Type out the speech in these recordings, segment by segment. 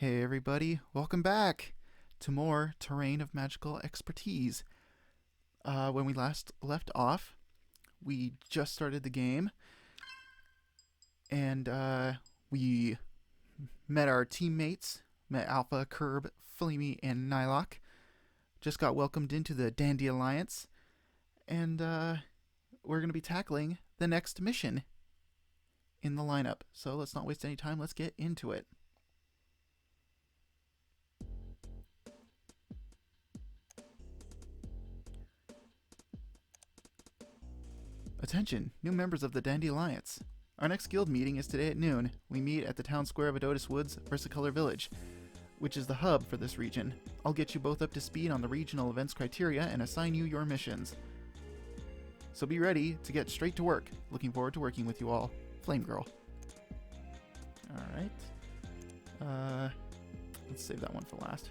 Hey everybody, welcome back to more Terrain of Magical Expertise. When we last left off, we just started the game, and we met our teammates, met Alpha, Curb, Flamey, and Nylock. Just got welcomed into the Dandy Alliance, and we're going to be tackling the next mission in the lineup. So let's not waste any time, let's get into it. Attention, new members of the Dandy Alliance. Our next guild meeting is today at noon. We meet at the town square of Adotis Woods, Versicolor Village, which is the hub for this region. I'll get you both up to speed on the regional events criteria and assign you your missions. So be ready to get straight to work. Looking forward to working with you all. Flame Girl. Alright. Let's save that one for last.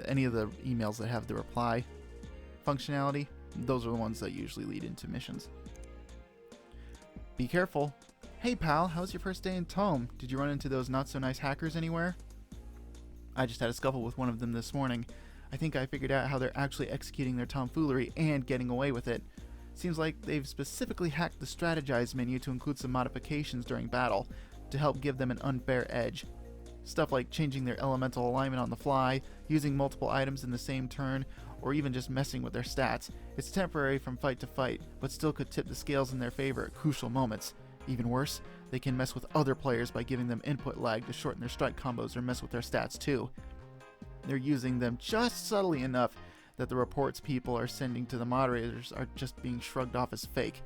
Any of the emails that have the reply functionality, those are the ones that usually lead into missions. Be careful. Hey pal, how's your first day in Tome? Did you run into those not so nice hackers anywhere? I just had a scuffle with one of them this morning. I think I figured out how they're actually executing their tomfoolery and getting away with it. Seems like they've specifically hacked the strategize menu to include some modifications during battle to help give them an unfair edge. Stuff like changing their elemental alignment on the fly, using multiple items in the same turn, or even just messing with their stats. It's temporary from fight to fight, but still could tip the scales in their favor at crucial moments. Even worse, they can mess with other players by giving them input lag to shorten their strike combos or mess with their stats too. They're using them just subtly enough that the reports people are sending to the moderators are just being shrugged off as fake.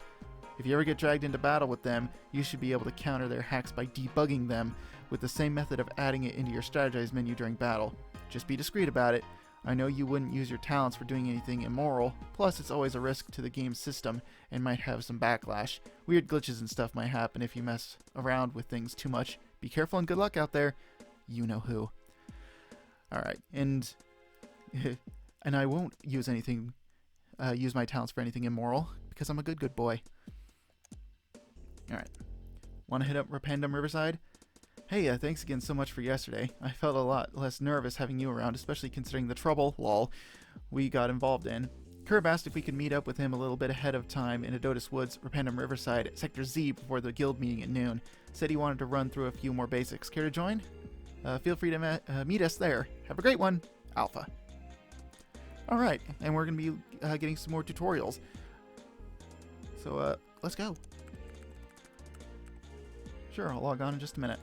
If you ever get dragged into battle with them, you should be able to counter their hacks by debugging them with the same method of adding it into your strategize menu during battle. Just be discreet about it. I know you wouldn't use your talents for doing anything immoral, plus it's always a risk to the game's system and might have some backlash. Weird glitches and stuff might happen if you mess around with things too much. Be careful and good luck out there. You know who. Alright, and I won't use my talents for anything immoral, because I'm a good boy. Alright. Want to hit up Rapandum Riverside? Hey, thanks again so much for yesterday. I felt a lot less nervous having you around, especially considering the trouble, lol, we got involved in. Curb asked if we could meet up with him a little bit ahead of time in Adotis Woods, Rapandum Riverside, Sector Z before the guild meeting at noon. Said he wanted to run through a few more basics. Care to join? Feel free to meet us there. Have a great one. Alpha. Alright, and we're going to be getting some more tutorials. So, let's go. Sure, I'll log on in just a minute.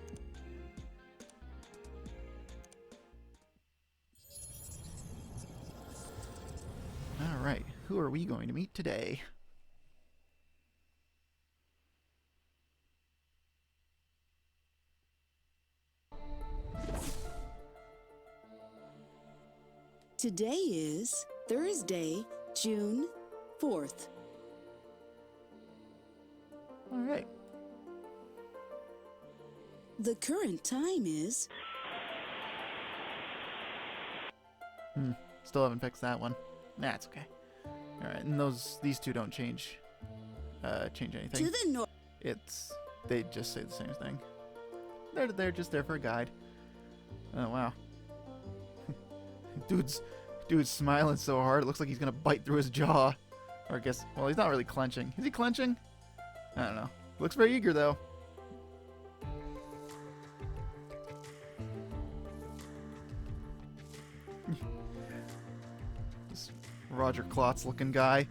Alright, who are we going to meet today? Today is Thursday, June 4th. Alright. The current time is... Still haven't fixed that one. Nah, it's okay. Alright, and these two don't change anything. To the north. They just say the same thing. They're just there for a guide. Oh wow. Dude's smiling so hard it looks like he's gonna bite through his jaw. Or I guess, well, he's not really clenching. Is he clenching? I don't know. Looks very eager though. This Roger Klotz looking guy.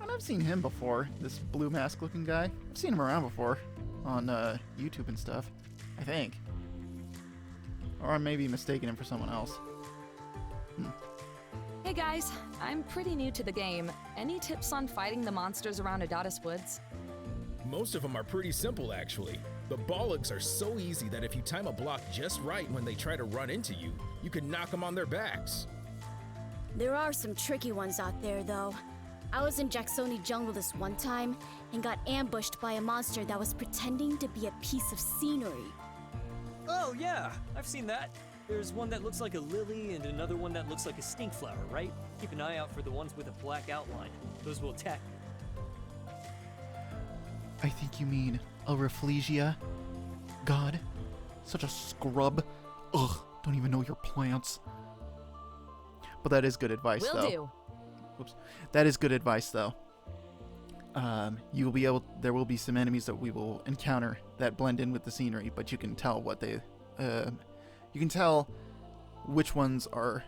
And I've seen him before, this blue mask looking guy. I've seen him around before on YouTube and stuff, I think. Or I may be mistaking him for someone else. Hey guys, I'm pretty new to the game. Any tips on fighting the monsters around Adotis Woods? Most of them are pretty simple, actually. The Bollogs are so easy that if you time a block just right when they try to run into you, you can knock them on their backs. There are some tricky ones out there, though. I was in Jacksoni Jungle this one time and got ambushed by a monster that was pretending to be a piece of scenery. Oh yeah, I've seen that. There's one that looks like a lily and another one that looks like a stink flower, right? Keep an eye out for the ones with a black outline. Those will attack you. I think you mean a Rafflesia. God. Such a scrub. Ugh, don't even know your plants. But that is good advice, Will though. do. Whoops. That is good advice, though. You will be able. There will be some enemies that we will encounter that blend in with the scenery, but you can tell what they. You can tell which ones are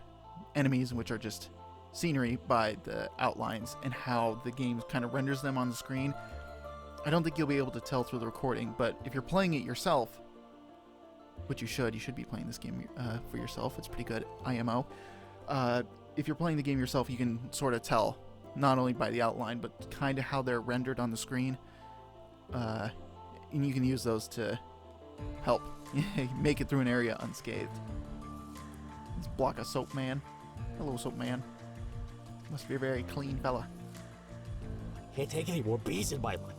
enemies and which are just scenery by the outlines and how the game kind of renders them on the screen. I don't think you'll be able to tell through the recording, but if you're playing it yourself, which you should be playing this game for yourself. It's pretty good. IMO. If you're playing the game yourself, you can sort of tell, not only by the outline, but kind of how they're rendered on the screen. And you can use those to help make it through an area unscathed. Let's block a soap man. Hello, soap man. Must be a very clean fella. Can't take any more bees in my life.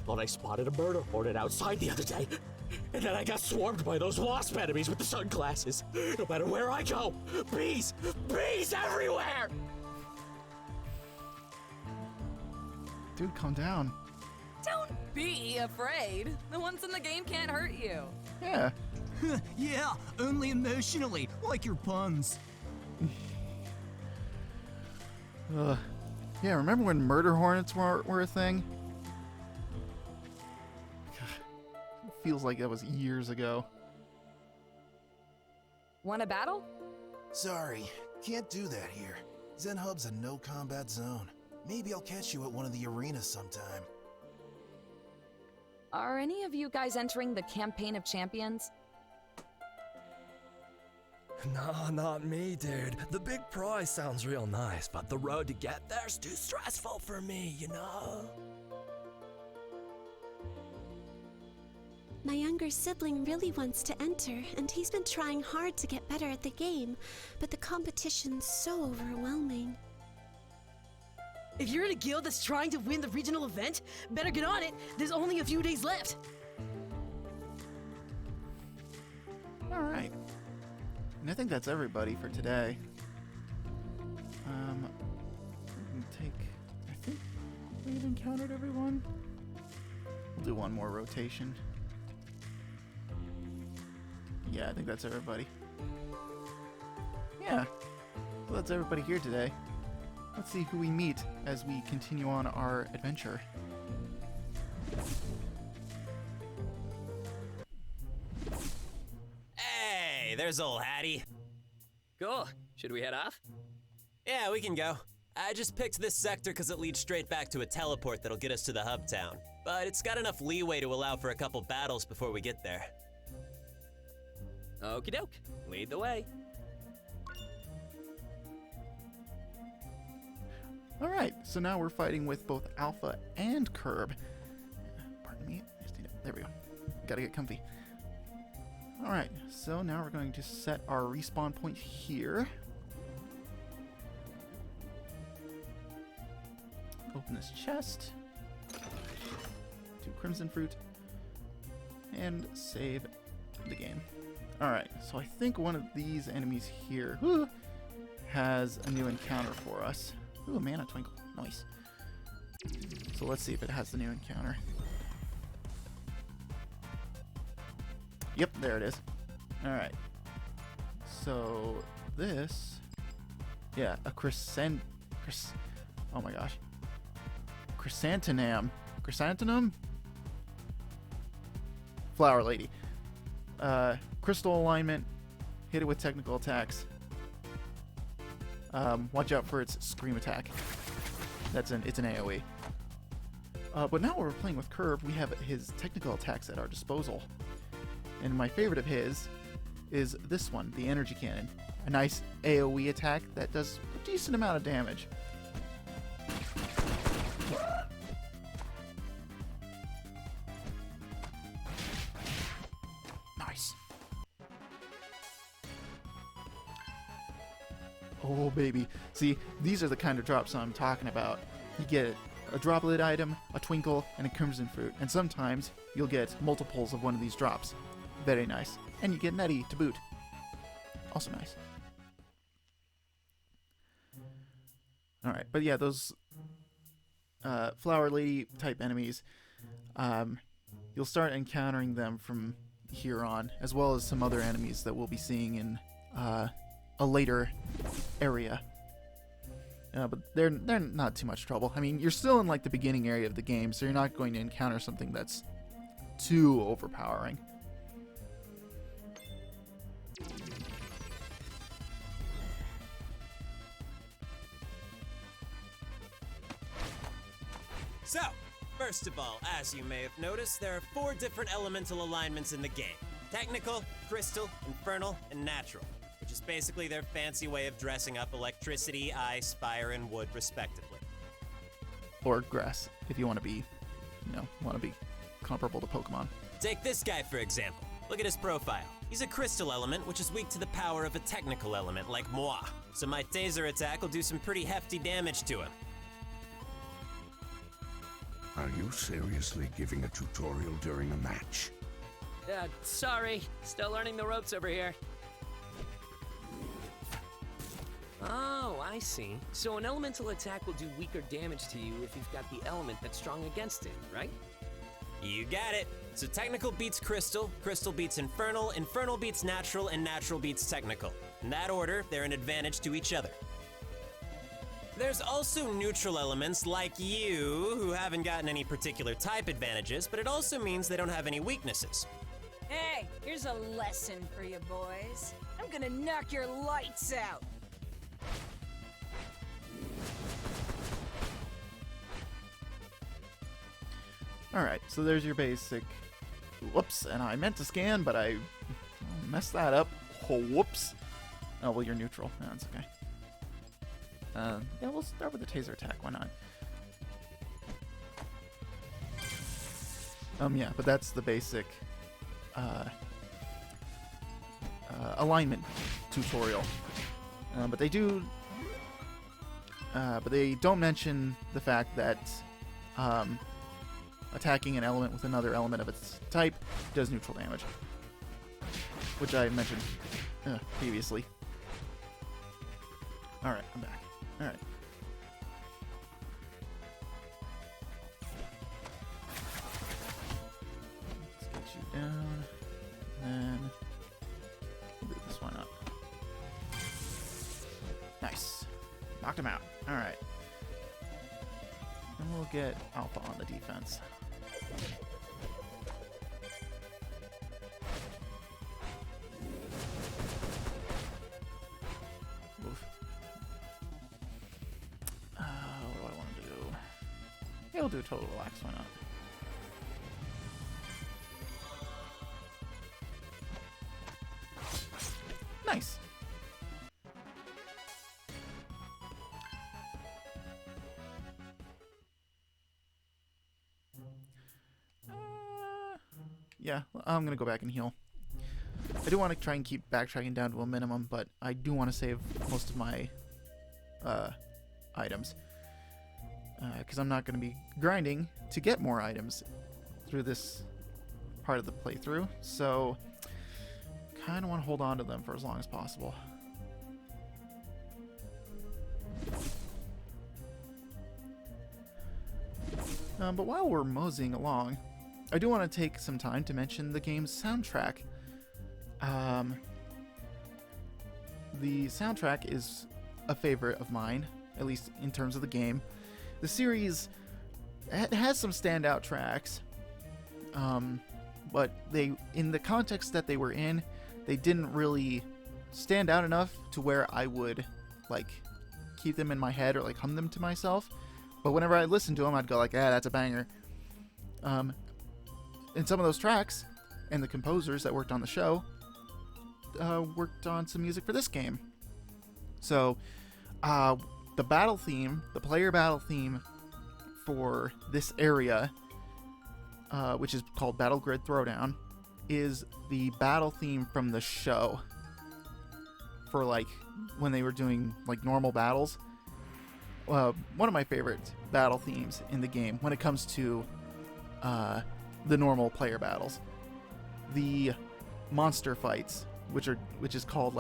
Thought I spotted a murder hornet outside the other day. And then I got swarmed by those wasp enemies with the sunglasses. No matter where I go, bees! Bees everywhere! Dude, calm down. Don't be afraid. The ones in the game can't hurt you. Yeah. Yeah, only emotionally, like your puns. Yeah, remember when murder hornets were a thing? Feels like that was years ago. Want a battle? Sorry, can't do that here. Zen Hub's a no-combat zone. Maybe I'll catch you at one of the arenas sometime. Are any of you guys entering the Campaign of Champions? Nah, not me, dude. The big prize sounds real nice, but the road to get there's too stressful for me, you know? My younger sibling really wants to enter, and he's been trying hard to get better at the game, but the competition's so overwhelming. If you're in a guild that's trying to win the regional event, better get on it. There's only a few days left. All right. And I think that's everybody for today. I think we've encountered everyone. We'll do one more rotation. Yeah, I think that's everybody. Yeah. Well, that's everybody here today. Let's see who we meet as we continue on our adventure. Hey, there's old Hattie. Cool. Should we head off? Yeah, we can go. I just picked this sector because it leads straight back to a teleport that'll get us to the hub town. But it's got enough leeway to allow for a couple battles before we get there. Okie doke. Lead the way. Alright, so now we're fighting with both Alpha and Curb. Pardon me. There we go. Gotta get comfy. Alright, so now we're going to set our respawn point here. Open this chest. Do Crimson Fruit. And save the game. Alright, so I think one of these enemies here has a new encounter for us. Ooh, a mana twinkle. Nice. So let's see if it has the new encounter. Yep, there it is. Alright. So this... Yeah, a oh my gosh. Chrysanthemum. Chrysanthemum? Flower Lady. Crystal alignment. Hit it with technical attacks. Watch out for its scream attack. It's an AoE. But now we're playing with Curb, we have his technical attacks at our disposal. And my favorite of his is this one, the Energy Cannon. A nice AoE attack that does a decent amount of damage. Nice. Oh, baby. See, these are the kind of drops I'm talking about. You get a droplet item, a twinkle, and a crimson fruit. And sometimes you'll get multiples of one of these drops. Very nice. And you get Nettie to boot. Also nice. Alright, but yeah, those Flower Lady type enemies, you'll start encountering them from here on, as well as some other enemies that we'll be seeing in a later area. But they're not too much trouble. I mean, you're still in like the beginning area of the game, so you're not going to encounter something that's too overpowering. So, first of all, as you may have noticed, there are 4 different elemental alignments in the game. Technical, crystal, infernal, and natural, which is basically their fancy way of dressing up electricity, ice, fire, and wood, respectively. Or grass, if you want to be, comparable to Pokemon. Take this guy, for example. Look at his profile. He's a crystal element, which is weak to the power of a technical element like moi. So my taser attack will do some pretty hefty damage to him. Are you seriously giving a tutorial during a match? Sorry. Still learning the ropes over here. Oh, I see. So an elemental attack will do weaker damage to you if you've got the element that's strong against it, right? You got it. So technical beats crystal, crystal beats infernal, infernal beats natural, and natural beats technical. In that order, they're an advantage to each other. There's also neutral elements like you, who haven't gotten any particular type advantages, but it also means they don't have any weaknesses. Hey, here's a lesson for you boys. I'm gonna knock your lights out. Alright, so there's your basic... Whoops, and I meant to scan, but I messed that up. Oh, whoops. Oh, well, you're neutral. No, that's okay. Yeah, we'll start with the taser attack. Why not? Yeah, but that's the basic alignment tutorial. But they don't mention the fact that attacking an element with another element of its type does neutral damage, which I mentioned previously. Alright, I'm back. Alright. Let's get you down. And move this one up. Nice. Knocked him out. Alright. And we'll get Alpha on the defense. Oof. What do I want to do? Yeah, we'll do a total relax, why not? Nice. Yeah, I'm gonna go back and heal. I do want to try and keep backtracking down to a minimum, but I do want to save most of my items. Because I'm not going to be grinding to get more items through this part of the playthrough. So, kind of want to hold on to them for as long as possible. But while we're moseying along, I do want to take some time to mention the game's soundtrack. The soundtrack is a favorite of mine, at least in terms of the game. The series has some standout tracks, but in the context that they were in, they didn't really stand out enough to where I would keep them in my head or hum them to myself. But whenever I listened to them, I'd go that's a banger. And some of those tracks and the composers that worked on the show worked on some music for this game. So the battle theme, the player battle theme for this area, which is called Battle Grid Throwdown, is the battle theme from the show for when they were doing normal battles. One of my favorite battle themes in the game when it comes to the normal player battles. The monster fights, which is called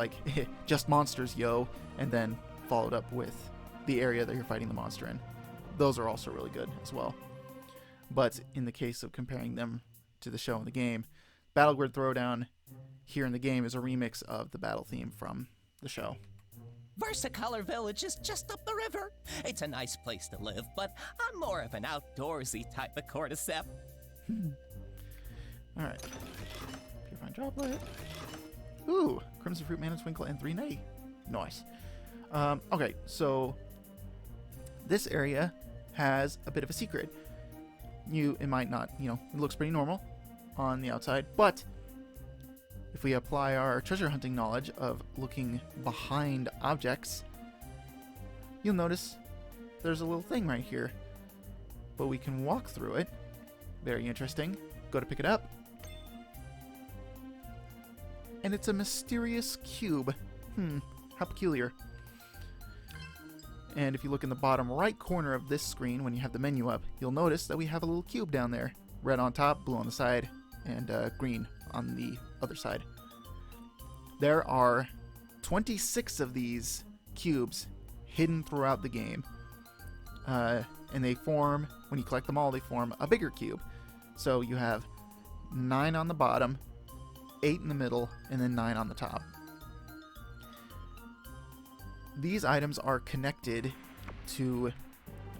just monsters, yo, and then followed up with the area that you're fighting the monster in. Those are also really good as well. But in the case of comparing them to the show and the game, Battle Grid Throwdown here in the game is a remix of the battle theme from the show. Versicolor Village is just up the river. It's a nice place to live, but I'm more of an outdoorsy type of cordyceps. Alright. Purifying Droplet. Ooh, Crimson Fruit, Mana Twinkle, and 3 Netty. Nice. Okay, so this area has a bit of a secret. It might not, it looks pretty normal on the outside, but if we apply our treasure hunting knowledge of looking behind objects, you'll notice there's a little thing right here. But we can walk through it. Very interesting. Go to pick it up. And it's a mysterious cube. How peculiar. And if you look in the bottom right corner of this screen when you have the menu up, you'll notice that we have a little cube down there. Red on top, blue on the side, and green on the other side. There are 26 of these cubes hidden throughout the game. And they form, when you collect them all, they form a bigger cube. So you have 9 on the bottom, 8 in the middle, and then 9 on the top. These items are connected to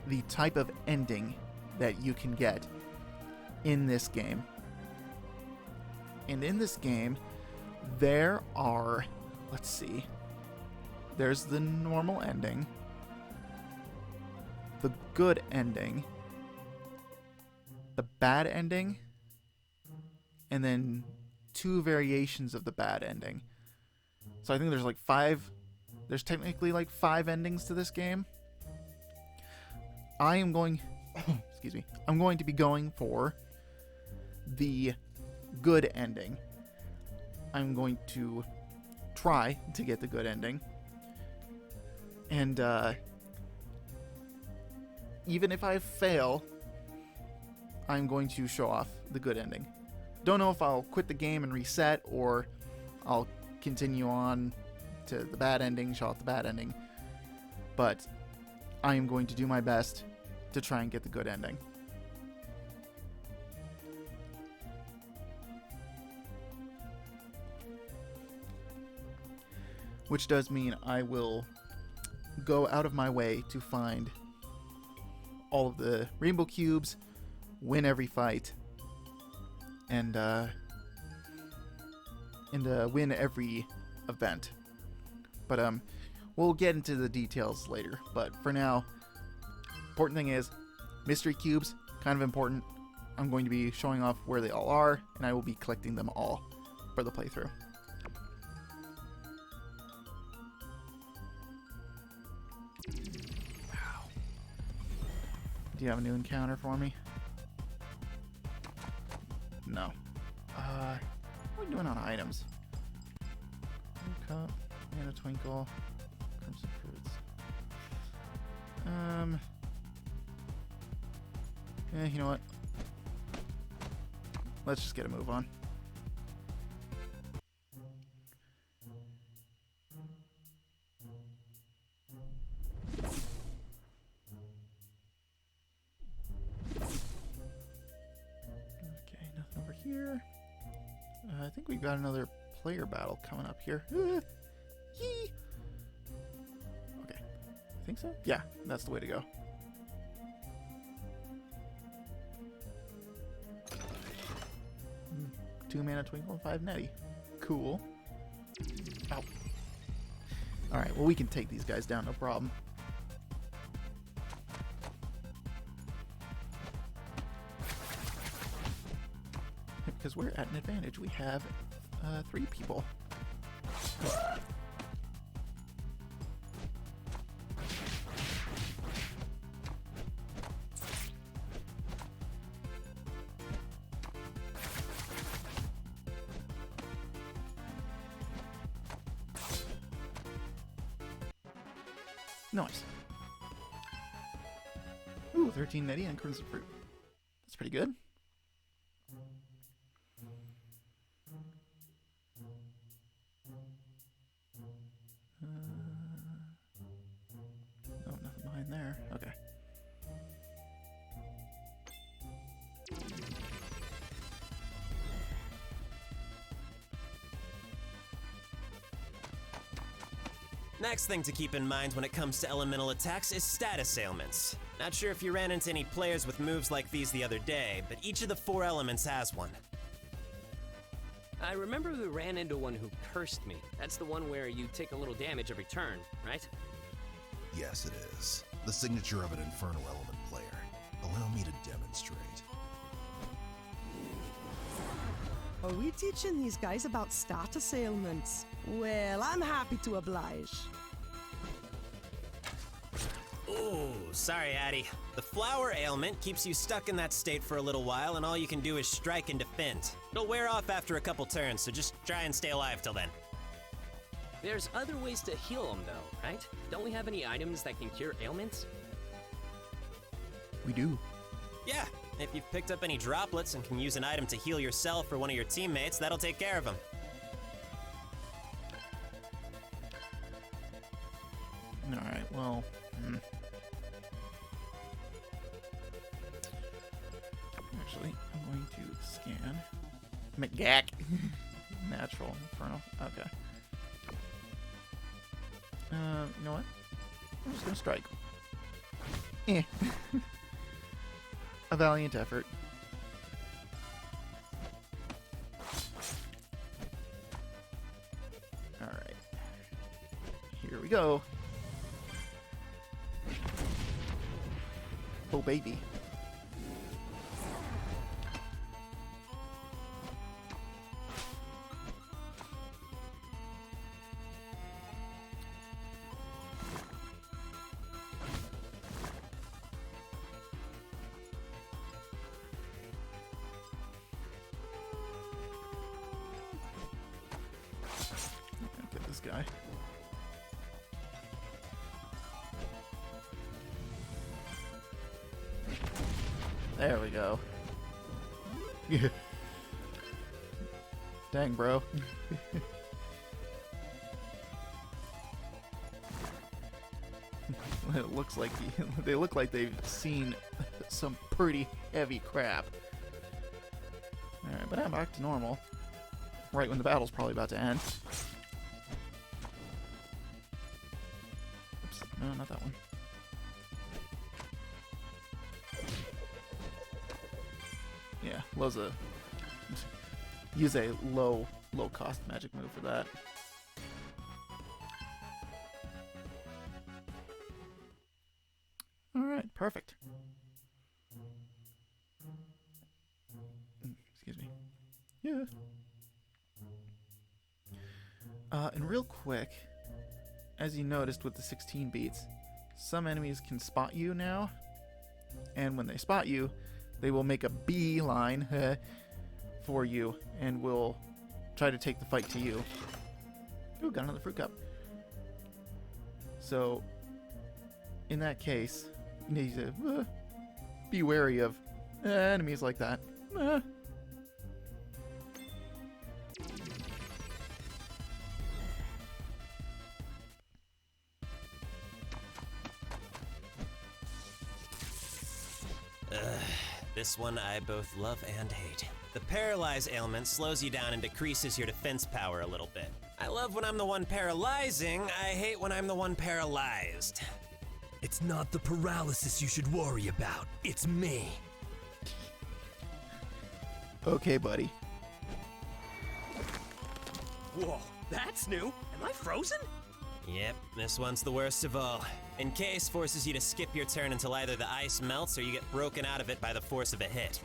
the type of ending that you can get in this game. And in this game, there are, let's see, there's the normal ending, the good ending, the bad ending, and then 2 variations of the bad ending. So I think there's like 5, there's technically like 5 endings to this game. I am going, excuse me, I'm going to be going for the good ending. I'm going to try to get the good ending. And even if I fail, I'm going to show off the good ending. Don't know if I'll quit the game and reset, or I'll continue on to the bad ending, show off the bad ending. But I am going to do my best to try and get the good ending. Which does mean I will go out of my way to find all of the rainbow cubes, win every fight, and win every event. But we'll get into the details later. But for now, important thing is mystery cubes, kind of important. I'm going to be showing off where they all are, and I will be collecting them all for the playthrough. Do you have a new encounter for me? No. What are we doing on items? Cup, Mana Twinkle, Crimson Fruits. Yeah, you know what? Let's just get a move on. Here. I think we've got another player battle coming up here. Okay. I think so. Yeah, that's the way to go. Two Mana Twinkle and 5 Netty. Cool. Ow. Alright, well we can take these guys down, no problem. Because we're at an advantage. We have 3 people. Nice. Ooh, 13 Netty and Crimson Fruit. That's pretty good. Oh, nothing behind there. Okay. Next thing to keep in mind when it comes to elemental attacks is status ailments. Not sure if you ran into any players with moves like these the other day, but each of the 4 elements has one. I remember we ran into one who cursed me. That's the one where you take a little damage every turn, right? Yes, it is. The signature of an Infernal Element player. Allow me to demonstrate. Are we teaching these guys about status ailments? Well, I'm happy to oblige. Ooh, sorry, Addy. The flower ailment keeps you stuck in that state for a little while, and all you can do is strike and defend. It'll wear off after a couple turns, so just try and stay alive till then. There's other ways to heal them, though, right? Don't we have any items that can cure ailments? We do. Yeah, if you've picked up any droplets and can use an item to heal yourself or one of your teammates, that'll take care of them. Alright, well... Actually, I'm going to scan... McGack! Natural, Infernal, okay. You know what? I'm just gonna strike. Eh. A valiant effort. Alright. Here we go. Oh, baby. Get this guy. There we go. Dang, bro. It looks like they look like they've seen some pretty heavy crap. Alright, but I'm back to normal. Right when the battle's probably about to end. Oops, no, not that one. Yeah, use a low cost magic move for that. Alright, perfect. Excuse me. Yeah. And real quick, as you noticed with the 16 beats, some enemies can spot you now, and when they spot you, they will make a beeline for you and will try to take the fight to you. Ooh, got another fruit cup. So, in that case, you need to be wary of enemies like that. This one I both love and hate. The Paralyze ailment slows you down and decreases your defense power a little bit. I love when I'm the one paralyzing, I hate when I'm the one paralyzed. It's not the paralysis you should worry about, it's me. Okay, buddy. Whoa, that's new. Am I frozen? Yep, this one's the worst of all. Encase forces you to skip your turn until either the ice melts or you get broken out of it by the force of a hit.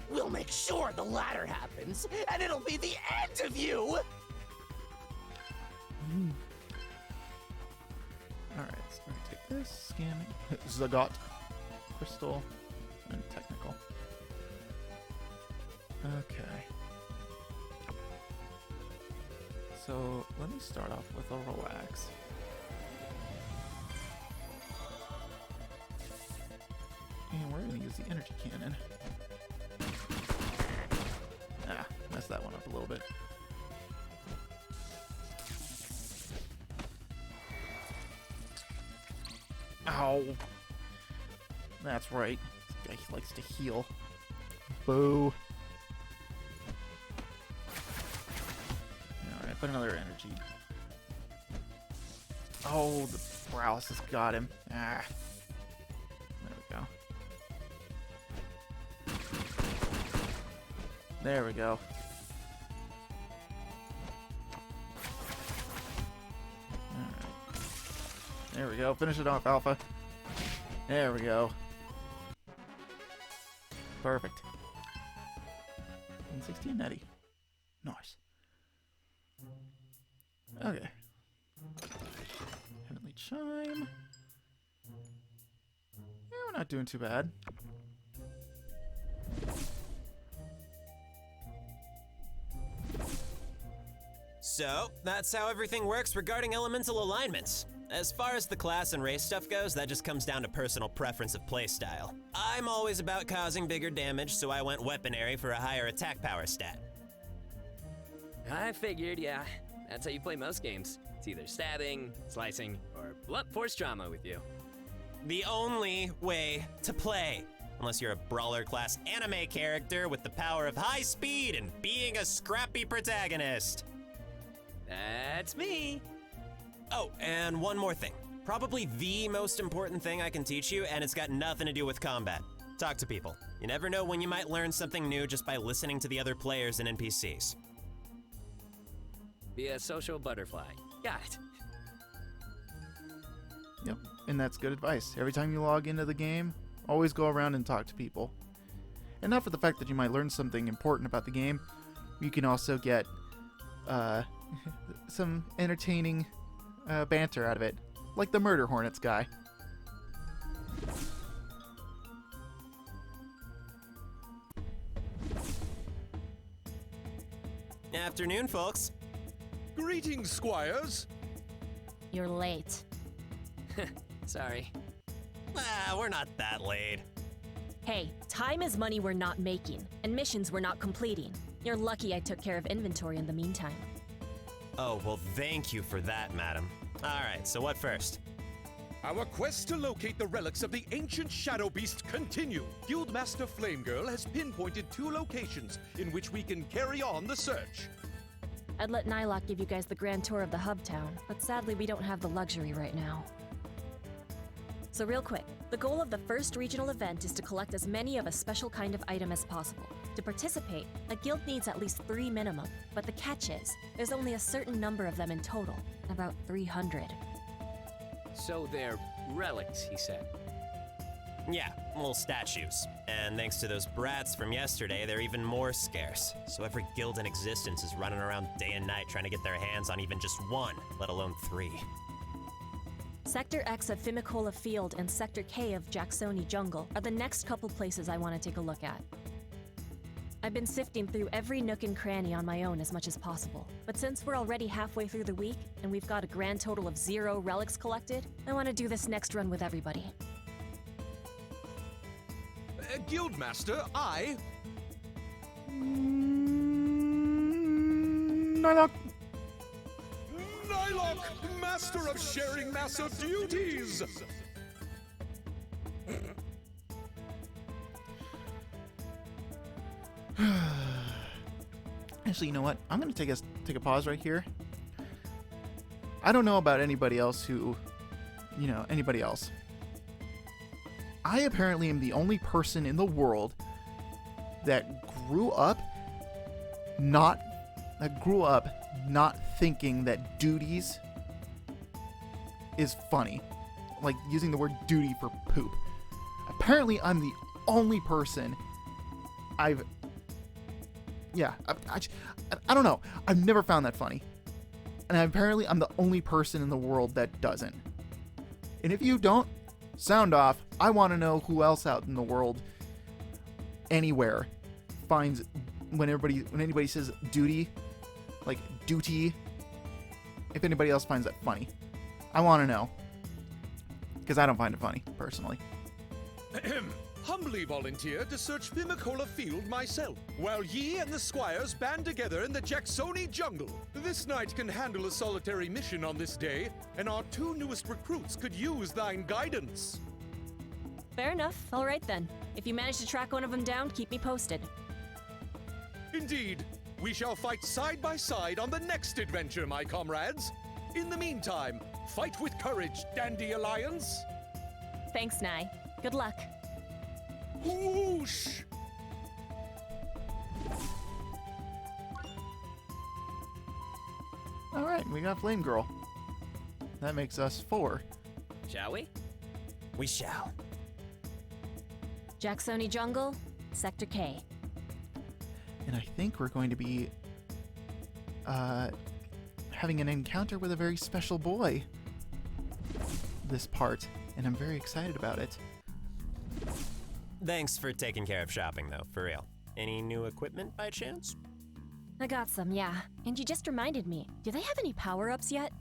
We'll make sure the latter happens, and it'll be the end of you! Alright, so I'm gonna take this, scanning, Zagot, Crystal, and Technical. Okay. So, let me start off with a Relax. And we're gonna use the Energy Cannon. Ah, messed that one up a little bit. Ow! That's right. This guy likes to heal. Boo! Alright, put another energy. Oh, the paralysis got him. Ah. There we go. Alright. There we go. Finish it off, Alpha. There we go. Perfect. 116 netty. Nice. Okay. Heavenly Chime. Yeah, we're not doing too bad. So, that's how everything works regarding elemental alignments. As far as the class and race stuff goes, that just comes down to personal preference of playstyle. I'm always about causing bigger damage, so I went weaponary for a higher attack power stat. I figured, yeah. That's how you play most games. It's either stabbing, slicing, or blunt force trauma with you. The only way to play. Unless you're a brawler class anime character with the power of high speed and being a scrappy protagonist. That's me. Oh, and one more thing. Probably the most important thing I can teach you, and it's got nothing to do with combat. Talk to people. You never know when you might learn something new just by listening to the other players and NPCs. Be a social butterfly. Got it. Yep, and that's good advice. Every time you log into the game, always go around and talk to people. And not for the fact that you might learn something important about the game, you can also get some entertaining banter out of it, like the Murder Hornets guy. Afternoon, folks. Greetings, squires. You're late. Sorry. We're not that late. Hey, time is money we're not making, and missions we're not completing. You're lucky I took care of inventory in the meantime. Oh, well, thank you for that, madam. All right, so what first? Our quest to locate the relics of the ancient Shadow Beast continue. Guildmaster Flamegirl has pinpointed 2 locations in which we can carry on the search. I'd let Nylock give you guys the grand tour of the hub town, but sadly we don't have the luxury right now. So real quick, the goal of the first regional event is to collect as many of a special kind of item as possible. To participate, a guild needs at least 3 minimum, but the catch is, there's only a certain number of them in total, about 300. So they're relics, he said. Yeah, little statues. And thanks to those brats from yesterday, they're even more scarce. So every guild in existence is running around day and night trying to get their hands on even just 1, let alone 3. Sector X of Fimicola Field and Sector K of Jacksoni Jungle are the next couple places I want to take a look at. I've been sifting through every nook and cranny on my own as much as possible, but since we're already halfway through the week and we've got a grand total of 0 relics collected, I want to do this next run with everybody. Guildmaster, I... Nylock! Nylock, master of sharing massive duties! Actually, you know what? I'm gonna take a pause right here. I don't know about anybody else who, anybody else. I apparently am the only person in the world that grew up not thinking that duties is funny. Like using the word duty for poop. Apparently, I'm the only person I don't know. I've never found that funny. And apparently I'm the only person in the world that doesn't. And if you don't, sound off. I want to know who else out in the world, anywhere, finds when anybody says duty, like duty, if anybody else finds that funny. I want to know. Because I don't find it funny, personally. Humbly volunteer to search Fimicola Field myself, while ye and the squires band together in the Jacksoni Jungle. This knight can handle a solitary mission on this day, and our 2 newest recruits could use thine guidance. Fair enough. All right then. If you manage to track one of them down, keep me posted. Indeed. We shall fight side by side on the next adventure, my comrades. In the meantime, Fight with courage, Dandy Alliance! Thanks, Nye. Good luck. Whoosh! Alright, we got Flame Girl. That makes us 4. Shall we? We shall. Jacksoni Jungle, Sector K. And I think we're going to be having an encounter with a very special boy this part, and I'm very excited about it. Thanks for taking care of shopping, though, for real. Any new equipment by chance? I got some, yeah. And you just reminded me. Do they have any power-ups yet?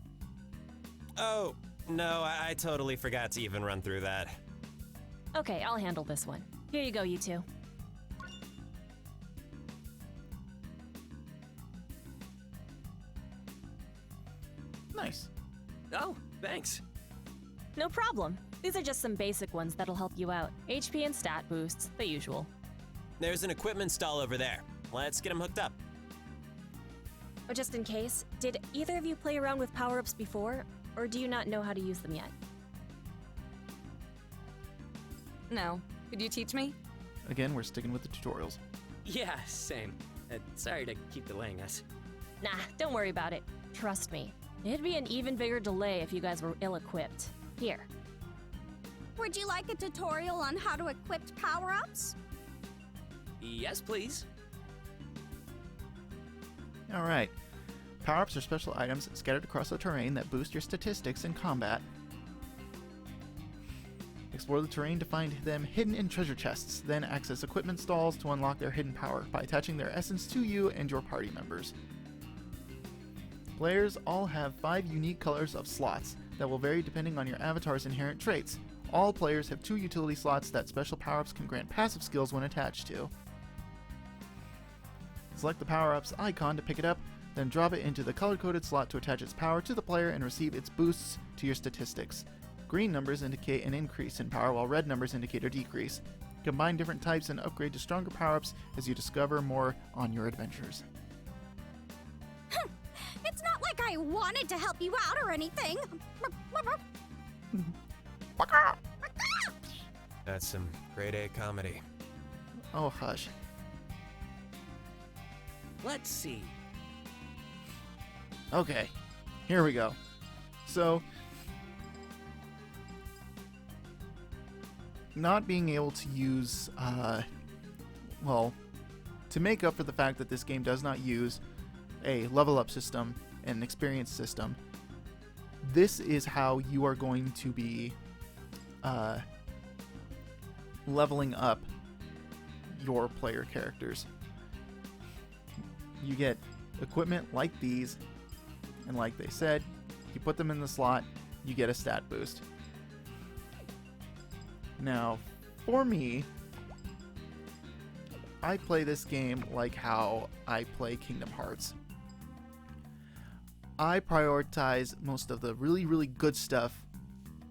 Oh, no, I totally forgot to even run through that. Okay, I'll handle this one. Here you go, you two. Nice. Oh, thanks. No problem. These are just some basic ones that'll help you out. HP and stat boosts, the usual. There's an equipment stall over there. Let's get them hooked up. Oh, just in case, did either of you play around with power-ups before, or do you not know how to use them yet? No. Could you teach me? Again, we're sticking with the tutorials. Yeah, same. Sorry to keep delaying us. Nah, don't worry about it. Trust me. It'd be an even bigger delay if you guys were ill-equipped. Here. Would you like a tutorial on how to equip power-ups? Yes, please. Alright. Power-ups are special items scattered across the terrain that boost your statistics in combat. Explore the terrain to find them hidden in treasure chests, then access equipment stalls to unlock their hidden power by attaching their essence to you and your party members. Players all have 5 unique colors of slots that will vary depending on your avatar's inherent traits. All players have 2 utility slots that special power-ups can grant passive skills when attached to. Select the power-up's icon to pick it up, then drop it into the color-coded slot to attach its power to the player and receive its boosts to your statistics. Green numbers indicate an increase in power, while red numbers indicate a decrease. Combine different types and upgrade to stronger power-ups as you discover more on your adventures. It's not like I wanted to help you out or anything. That's some grade A comedy. Oh, hush. Let's see. Okay, here we go. So, not being able to use, well, to make up for the fact that this game does not use a level up system and an experience system, this is how you are going to be leveling up your player characters. You get equipment like these, and like they said, you put them in the slot, you get a stat boost. Now, for me, I play this game like how I play Kingdom Hearts. I prioritize most of the really, really good stuff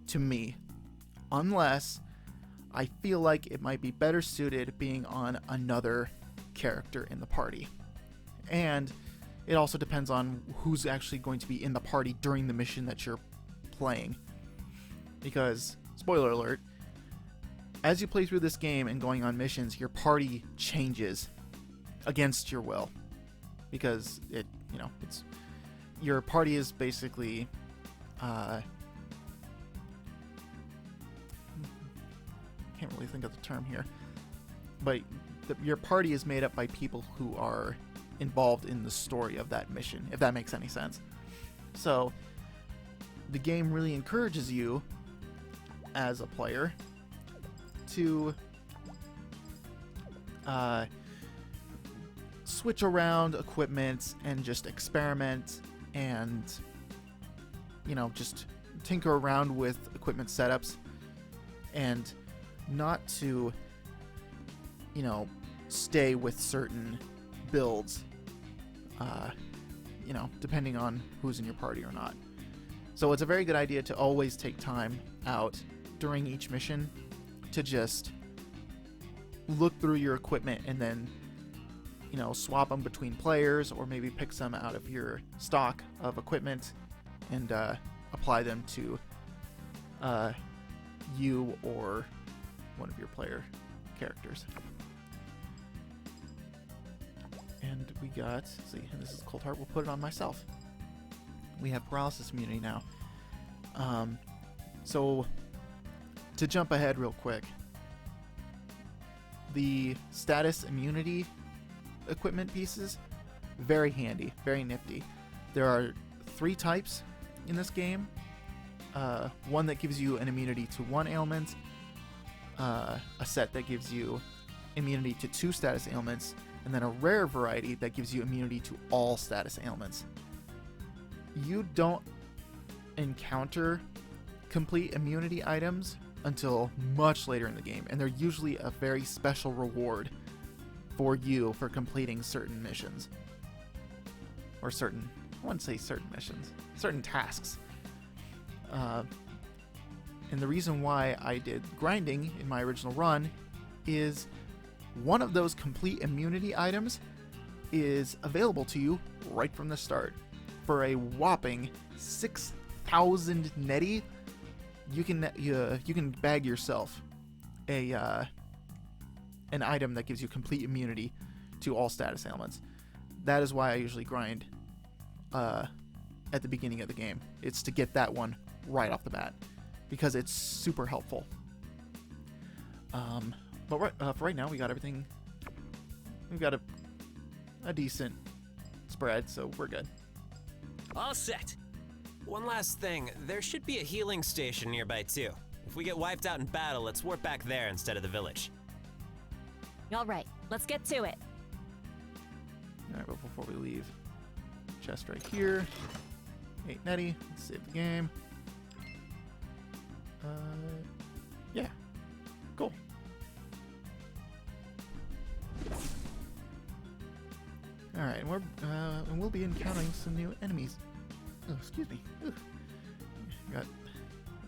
to me, unless I feel like it might be better suited being on another character in the party. And it also depends on who's actually going to be in the party during the mission that you're playing. Because, spoiler alert, as you play through this game and going on missions, your party changes against your will. Because it's your party is basically can't really think of the term here, but your party is made up by people who are involved in the story of that mission, if that makes any sense. So the game really encourages you as a player to switch around equipment and just experiment and just tinker around with equipment setups, and not to stay with certain builds depending on who's in your party or not. So it's a very good idea to always take time out during each mission to just look through your equipment and then swap them between players, or maybe pick some out of your stock of equipment and apply them to you or one of your player characters. And we got, let's see, and this is Cold Heart, we'll put it on myself. We have paralysis immunity now. So, to jump ahead real quick, the status immunity equipment pieces, very handy, very nifty. There are 3 types in this game. One that gives you an immunity to 1 ailment, a set that gives you immunity to 2 status ailments, and then a rare variety that gives you immunity to all status ailments. You don't encounter complete immunity items until much later in the game, and they're usually a very special reward for you for completing certain missions. Or certain, I wouldn't say certain missions, certain tasks. And the reason why I did grinding in my original run is one of those complete immunity items is available to you right from the start. For a whopping 6,000 neti, you can bag yourself an item that gives you complete immunity to all status ailments. That is why I usually grind at the beginning of the game. It's to get that one right off the bat, because it's super helpful. But for right now, we got everything. We've got a decent spread, so we're good. All set. One last thing, there should be a healing station nearby too. If we get wiped out in battle, let's warp back there instead of the village. All right, let's get to it. All right, but before we leave, chest right here. 8 neti. Let's save the game. Yeah. Cool. All right, and we'll be encountering some new enemies. Oh, excuse me. Ooh. Got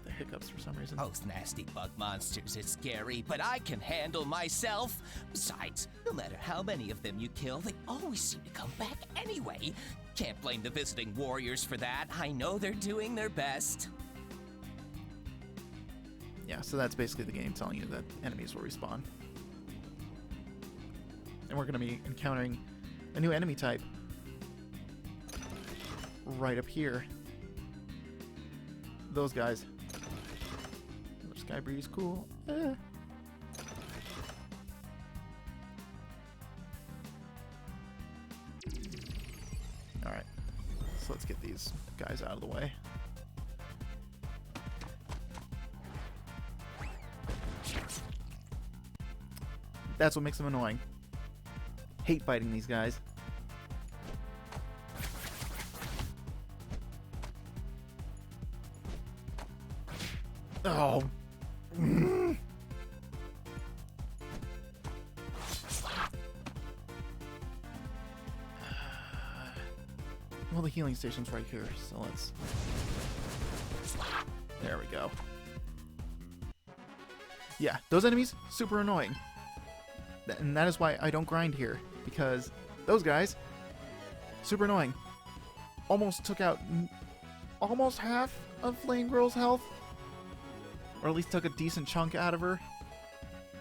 the hiccups for some reason. Those nasty bug monsters are scary, but I can handle myself. Besides, no matter how many of them you kill, they always seem to come back anyway. Can't blame the visiting warriors for that. I know they're doing their best. Yeah, so that's basically the game telling you that enemies will respawn. And we're going to be encountering a new enemy type right up here. Those guys. Sky Breeze, cool. Alright, so let's get these guys out of the way. That's what makes them annoying. Hate fighting these guys. Oh. Well, the healing station's right here, so let's... There we go. Yeah, those enemies, super annoying. And that is why I don't grind here, because those guys, super annoying. Almost took out almost half of Flame Girl's health. Or at least took a decent chunk out of her.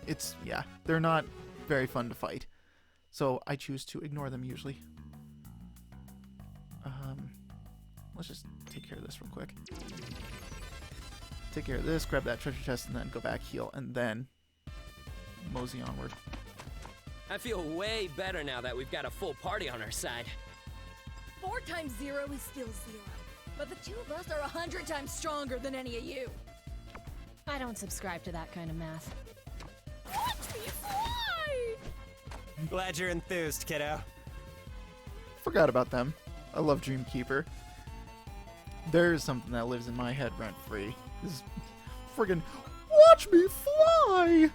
It's, yeah, they're not very fun to fight. So I choose to ignore them usually. Let's just take care of this real quick. Take care of this, grab that treasure chest, and then go back, heal, and then mosey onward. I feel way better now that we've got a full party on our side. 4 times 0 is still 0. But the 2 of us are 100 times stronger than any of you. I don't subscribe to that kind of math. Watch me fly! Glad you're enthused, kiddo. Forgot about them. I love Dreamkeeper. There's something that lives in my head rent-free. This friggin' watch me fly!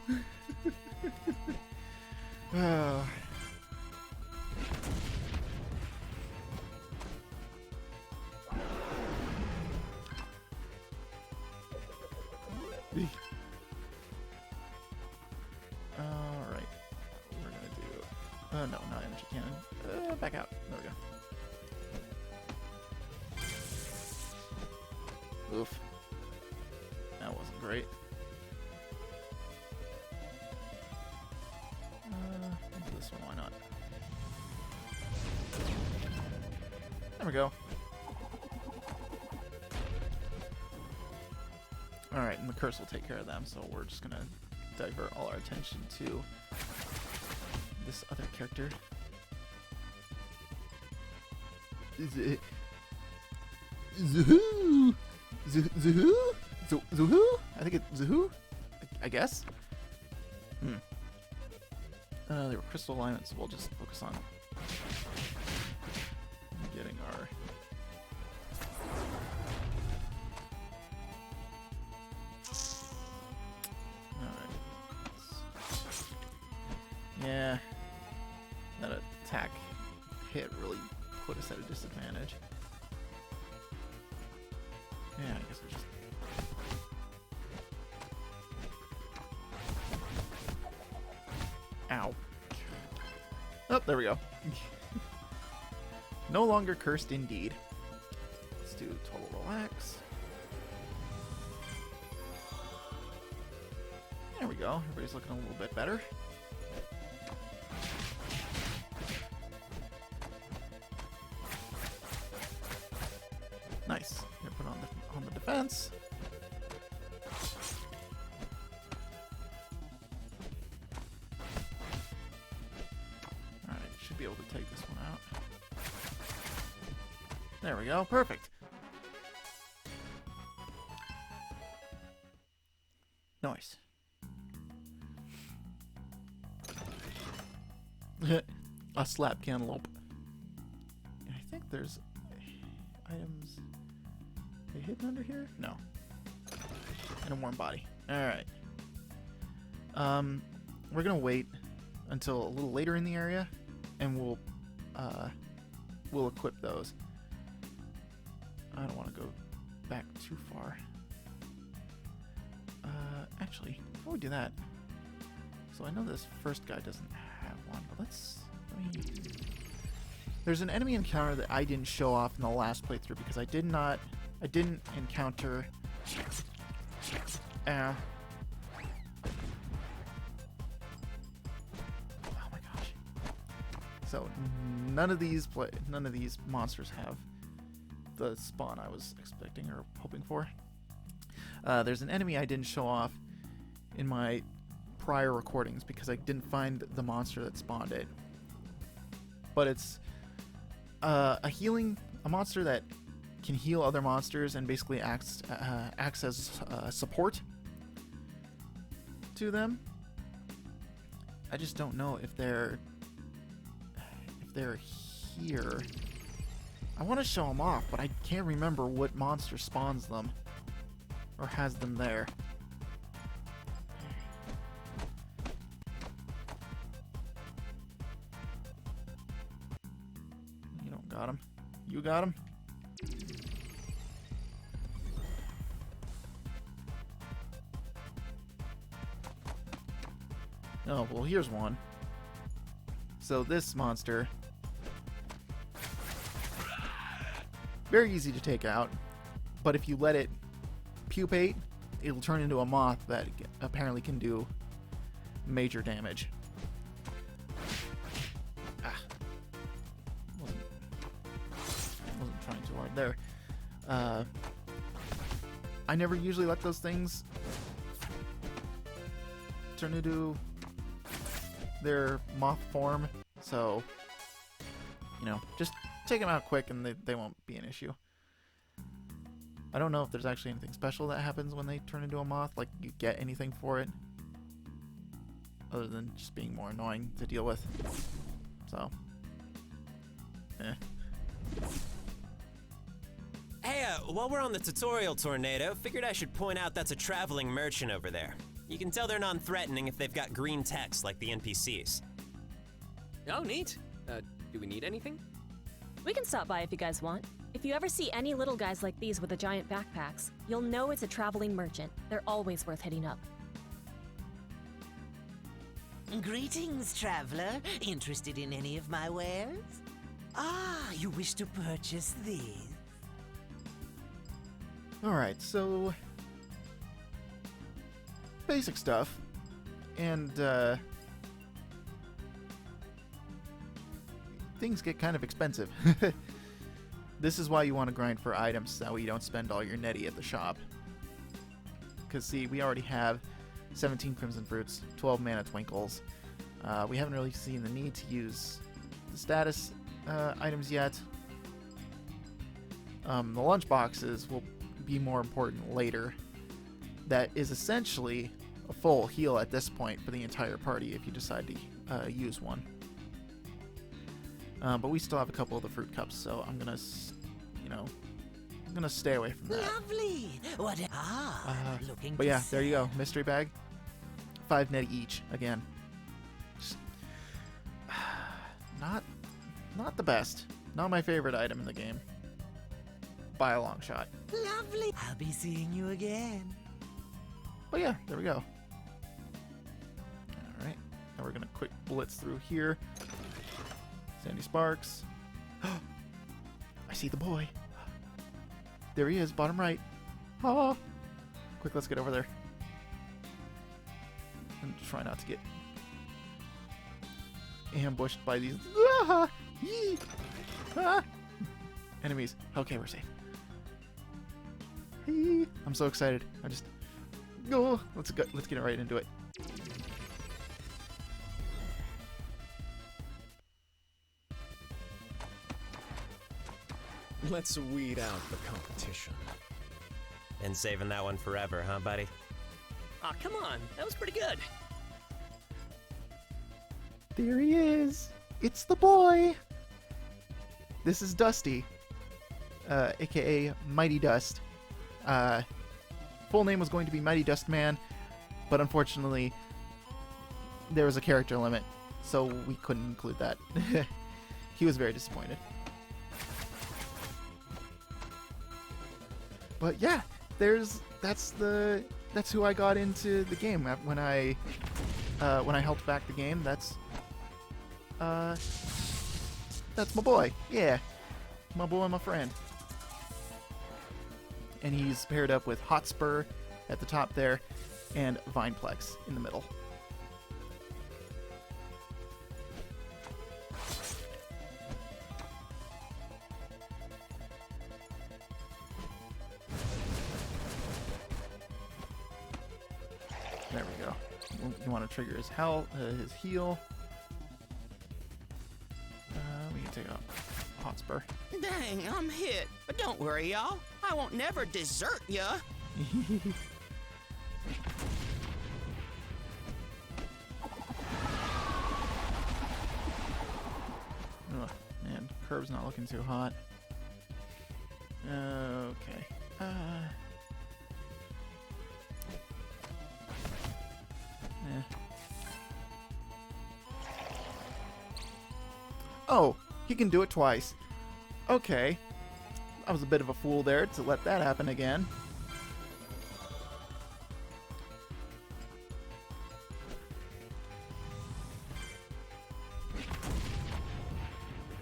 Alright. We're gonna do... no, not energy cannon. Back out. There we go. Oof. That wasn't great. This one, why not? There we go. Alright, and the curse will take care of them, so we're just gonna divert all our attention to this other character. Zuhu! Zuhu? Zuhu? I think it's Zuhu? I guess? There were crystal alignments, so we'll just focus on getting our... Alright. Yeah. That attack hit really put us at a disadvantage. Yeah, I guess we'll just... Ow. Oh, there we go. No longer cursed indeed. Let's do total relax. There we go. Everybody's looking a little bit better. Nice. Gonna put on the defense. Alright, should be able to take this one out. There we go. Perfect. Nice. A slap cantaloupe. I think there's items hidden under here? No. And a warm body. Alright. We're gonna wait until a little later in the area, and we'll equip those. I don't want to go back too far. Actually, before we do that, so I know this first guy doesn't have one, but there's an enemy encounter that I didn't show off in the last playthrough because I didn't encounter oh my gosh. So none of these monsters have the spawn I was expecting or hoping for. There's an enemy I didn't show off in my prior recordings because I didn't find the monster that spawned it. But it's a monster that can heal other monsters and basically acts as support to them. I just don't know if they're here. I want to show them off, but I can't remember what monster spawns them or has them there. You don't got him. You got him? Oh, well, here's one. So this monster, very easy to take out, but if you let it pupate, it'll turn into a moth that apparently can do major damage. Wasn't trying too hard there. I never usually let those things turn into their moth form, so just take them out quick and they won't be an issue. I don't know if there's actually anything special that happens when they turn into a moth, like you get anything for it other than just being more annoying to deal with. So Hey, while we're on the tutorial, Tornado, figured I should point out that's a traveling merchant over there. You can tell they're non-threatening if they've got green text like the NPCs. Oh, neat. Do we need anything? We can stop by if you guys want. If you ever see any little guys like these with the giant backpacks, you'll know it's a traveling merchant. They're always worth hitting up. Greetings, traveler. Interested in any of my wares? Ah, you wish to purchase these? Alright, so basic stuff. And things get kind of expensive. This is why you want to grind for items, that way you don't spend all your neti at the shop. Because see, we already have 17 Crimson Fruits, 12 Mana Twinkles. We haven't really seen the need to use the status items yet. The lunch boxes will be more important later. That is essentially a full heal at this point for the entire party if you decide to use one. But we still have a couple of the fruit cups, so I'm gonna, I'm gonna stay away from that. Lovely. What? Looking. But yeah, there you go, mystery bag. 5 net each again. Just, not the best. Not my favorite item in the game. By a long shot. Lovely. I'll be seeing you again. But yeah, there we go. Alright, now we're gonna quick blitz through here. Sandy Sparks. I see the boy. There he is, bottom right. Oh. Quick, let's get over there. And try not to get ambushed by these enemies. Okay, we're safe. I'm so excited. Let's get right into it. Let's weed out the competition. And saving that one forever, huh, buddy? Aw, come on. That was pretty good. There he is. It's the boy. This is Dusty, aka Mighty Dust. Full name was going to be Mighty Dust Man, but unfortunately there was a character limit, so we couldn't include that. He was very disappointed. But yeah, that's who I got into the game when I helped back the game. That's my boy. Yeah, my boy, my friend. And he's paired up with Hotspur at the top there, and Vineplex in the middle. There we go. You want to trigger his heal. We can take out Hotspur. Dang, I'm hit. But don't worry, y'all. I won't never desert ya. Ugh, man, Curb's not looking too hot. Okay. Oh, he can do it twice. Okay. I was a bit of a fool there to let that happen again.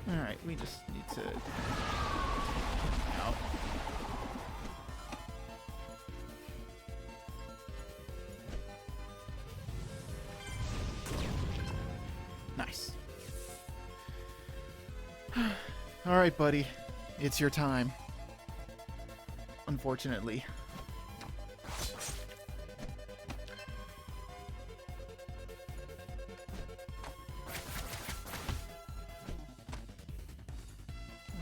Alright, we just need to... out. Nice. Alright, buddy. It's your time. Unfortunately.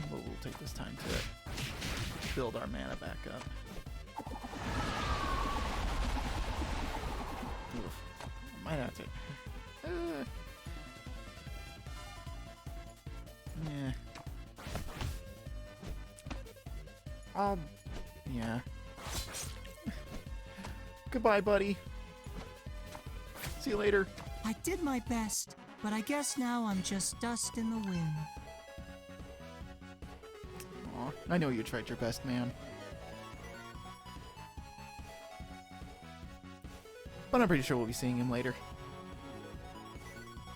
But we'll take this time to build our mana back up. Oof. Might have to... yeah. Yeah. Goodbye, buddy. See you later. I did my best, but I guess now I'm just dust in the wind. Aw, I know you tried your best, man. But I'm pretty sure we'll be seeing him later.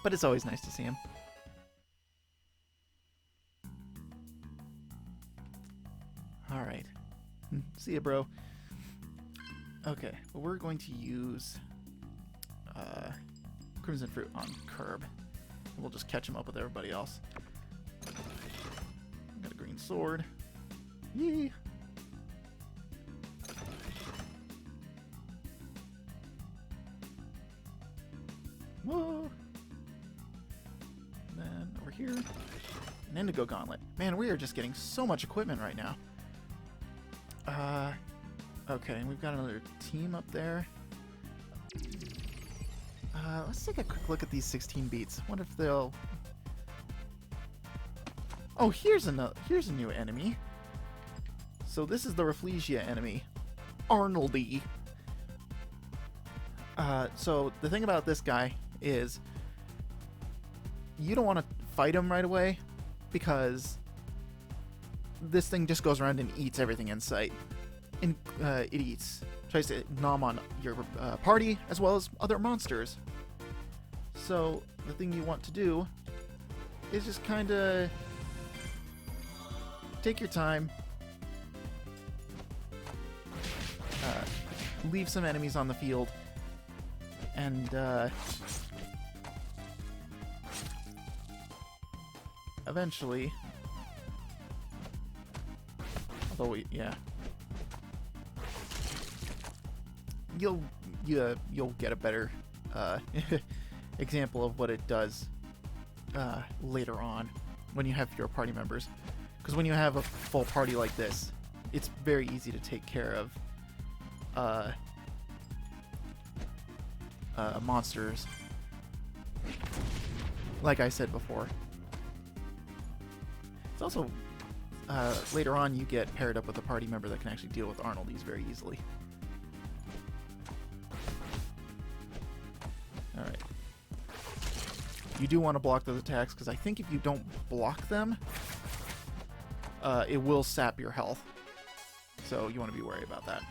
But it's always nice to see him. Alright. See ya, bro. Okay, well, we're going to use Crimson Fruit on Curb. We'll just catch him up with everybody else. Got a green sword. Yee! Whoa! And then over here, an Indigo Gauntlet. Man, we are just getting so much equipment right now. Okay, and we've got another team up there. Let's take a quick look at these 16 beats. Wonder if they'll... Oh, here's a new enemy. So this is the Rafflesia enemy, Arnoldy. So the thing about this guy is you don't want to fight him right away because this thing just goes around and eats everything in sight. And it tries to nom on your party as well as other monsters. So the thing you want to do is just kind of take your time, leave some enemies on the field, and eventually, although you'll get a better example of what it does later on when you have your party members. Because when you have a full party like this, it's very easy to take care of monsters. Like I said before. It's also later on you get paired up with a party member that can actually deal with Arnoldies very easily. Alright. You do want to block those attacks, because I think if you don't block them, it will sap your health. So you want to be wary about that.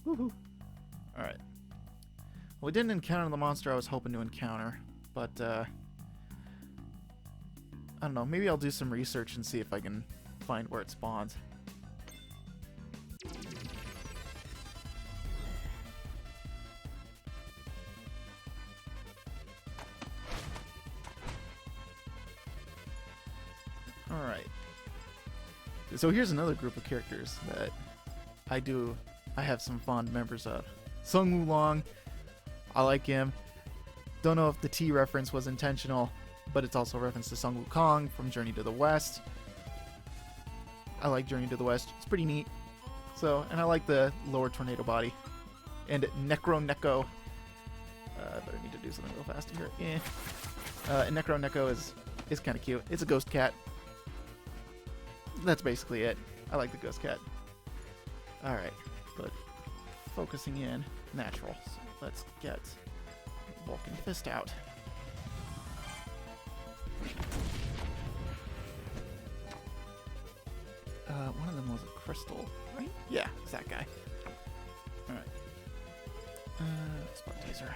Woohoo! Alright. Well, we didn't encounter the monster I was hoping to encounter, but I don't know, maybe I'll do some research and see if I can find where it spawns. Alright. So here's another group of characters that I have some fond members of. Sung Wulong, I like him. Don't know if the T reference was intentional, but it's also a reference to Sung Wukong from Journey to the West. I like Journey to the West. It's pretty neat. So, and I like the lower tornado body. And Necro Neko. Better need to do something real fast here. And Necro Neko is kind of cute. It's a ghost cat. That's basically it. I like the ghost cat. Alright, but focusing in, natural. So let's get Vulcan Fist out. One of them was a crystal, right? Yeah, it's that guy. Alright. Spark Taser.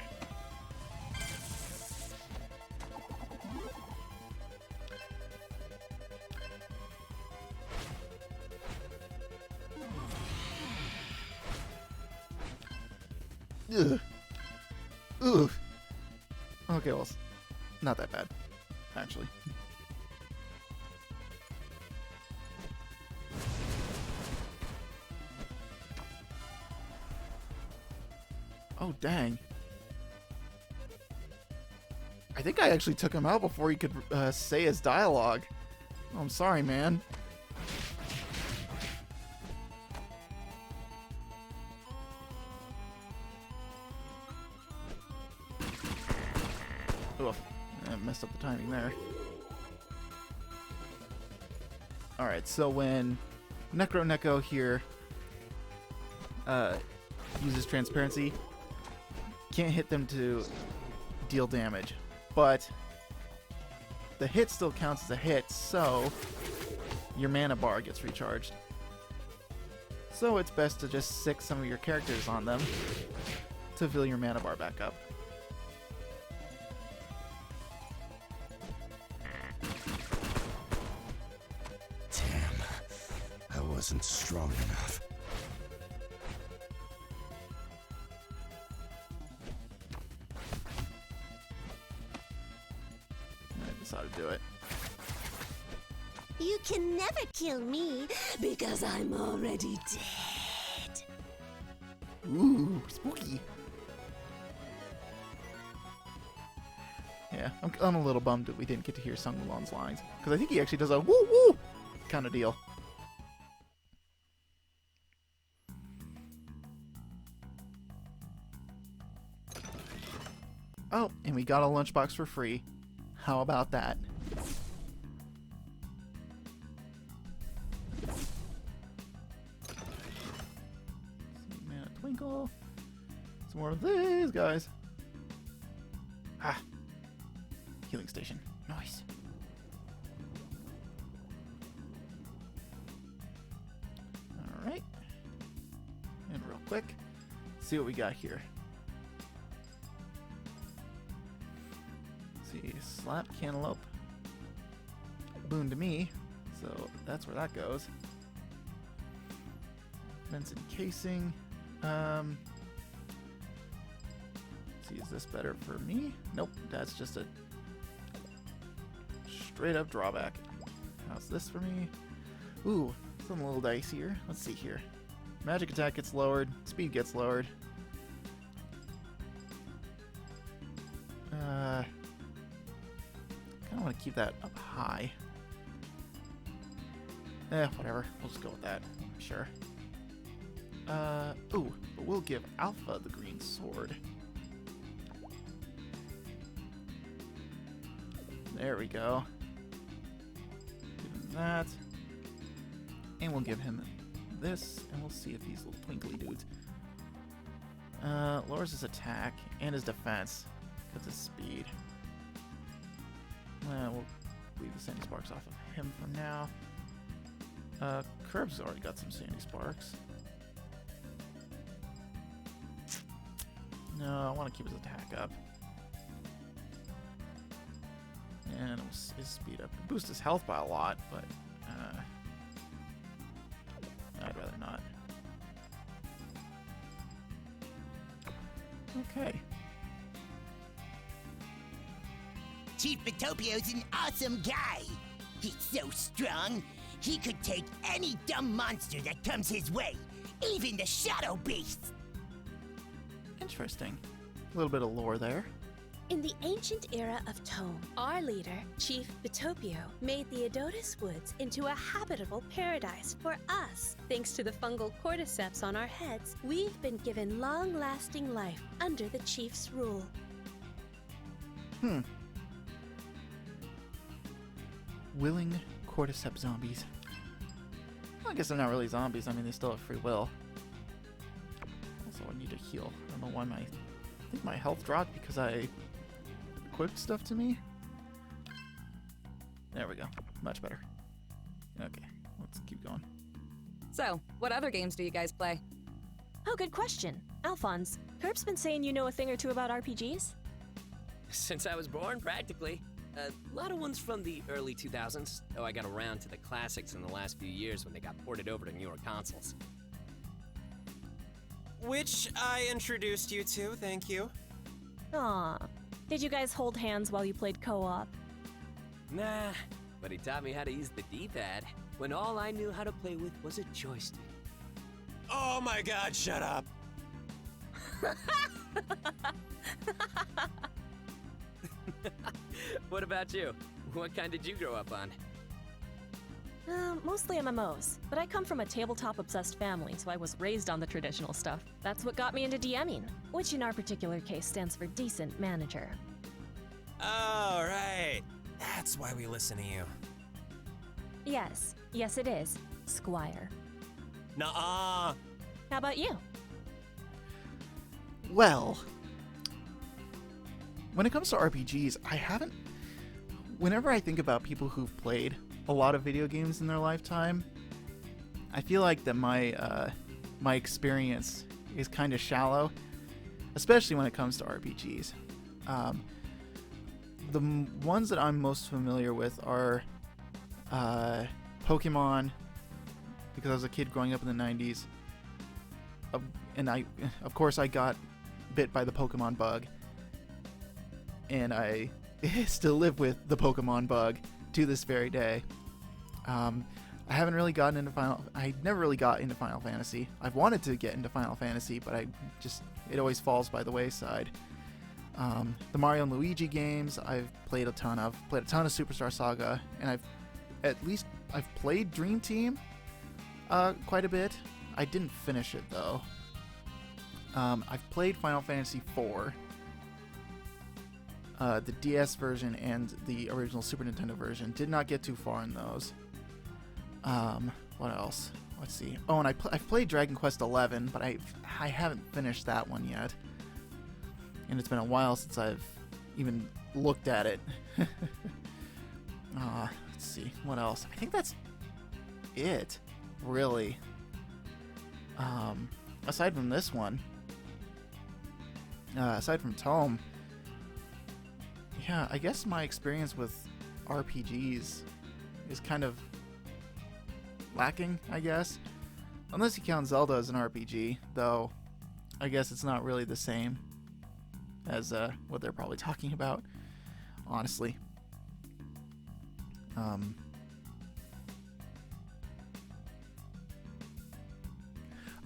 Ugh. Ugh. Okay, well, it's not that bad, actually. Oh, dang. I think I actually took him out before he could say his dialogue. Oh, I'm sorry, man. Ugh, I messed up the timing there. Alright, so when Necro Neko here uses Transparency, can't hit them to deal damage, but the hit still counts as a hit, so your mana bar gets recharged. So it's best to just sick some of your characters on them to fill your mana bar back up. wasn't strong enough. I decided to do it. You can never kill me because I'm already dead. Ooh, spooky. Yeah, I'm a little bummed that we didn't get to hear Sung Wulon's lines, because I think he actually does a woo woo kind of deal. Oh, and we got a lunchbox for free. How about that? Mana Twinkle. Some more of these guys. Ah. Healing station. Nice. Alright. And real quick, see what we got here. Let's see, slap cantaloupe. Boon to me. So that's where that goes. Benson casing. See, is this better for me? Nope, that's just a straight up drawback. How's this for me? Ooh, something a little dicier. Let's see here. Magic attack gets lowered, speed gets lowered. Kind of want to keep that up high. Whatever. We'll just go with that. Sure. Ooh, but we'll give Alpha the green sword. There we go. Give him that. And we'll give him this, and we'll see if these little twinkly dudes. Lowers his attack and his defense. Cuts his speed. We'll leave the Sandy Sparks off of him for now. Curb's already got some Sandy Sparks. No, I want to keep his attack up. And it was his speed up. Boost his health by a lot, but I'd rather not. Okay. Chief Bitopio's an awesome guy. He's so strong, he could take any dumb monster that comes his way, even the Shadow Beasts. Interesting. A little bit of lore there. In the ancient era of Tome, our leader, Chief Bitopio, made the Adonis Woods into a habitable paradise for us. Thanks to the fungal cordyceps on our heads, we've been given long-lasting life under the Chief's rule. Willing cordyceps zombies. Well, I guess they're not really zombies. I mean, they still have free will. Also, I need to heal. I don't know why I think my health dropped because I equipped stuff to me. There we go. Much better. Okay, let's keep going. So, what other games do you guys play? Oh, good question. Alphonse, Herb's been saying you know a thing or two about RPGs? Since I was born, practically. A lot of ones from the early 2000s, though I got around to the classics in the last few years when they got ported over to newer consoles. Which I introduced you to, thank you. Aw. Did you guys hold hands while you played co-op? Nah, but he taught me how to use the D-pad, when all I knew how to play with was a joystick. Oh my god, shut up! What about you? What kind did you grow up on? Mostly MMOs, but I come from a tabletop-obsessed family, so I was raised on the traditional stuff. That's what got me into DMing, which in our particular case stands for Decent Manager. Oh, right. That's why we listen to you. Yes, it is, Squire. Nuh-uh. How about you? Well, when it comes to RPGs, whenever I think about people who've played a lot of video games in their lifetime, I feel like that my experience is kind of shallow, especially when it comes to RPGs. The ones that I'm most familiar with are Pokemon, because I was a kid growing up in the 90s. And of course, I got bit by the Pokemon bug. And I still live with the Pokemon bug to this very day. I haven't really gotten into I never really got into Final Fantasy. I've wanted to get into Final Fantasy, but it always falls by the wayside. The Mario and Luigi games I've played a ton of. Played a ton of Superstar Saga, and I've played Dream Team quite a bit. I didn't finish it though. I've played Final Fantasy IV, the DS version and the original Super Nintendo version. Did not get too far in those. What else? Let's see. Oh, and I've played Dragon Quest XI, but I haven't finished that one yet. And it's been a while since I've even looked at it. Let's see. What else? I think that's it, really. Aside from this one, aside from Tome, yeah, I guess my experience with RPGs is kind of lacking, I guess. Unless you count Zelda as an RPG, though I guess it's not really the same as what they're probably talking about, honestly.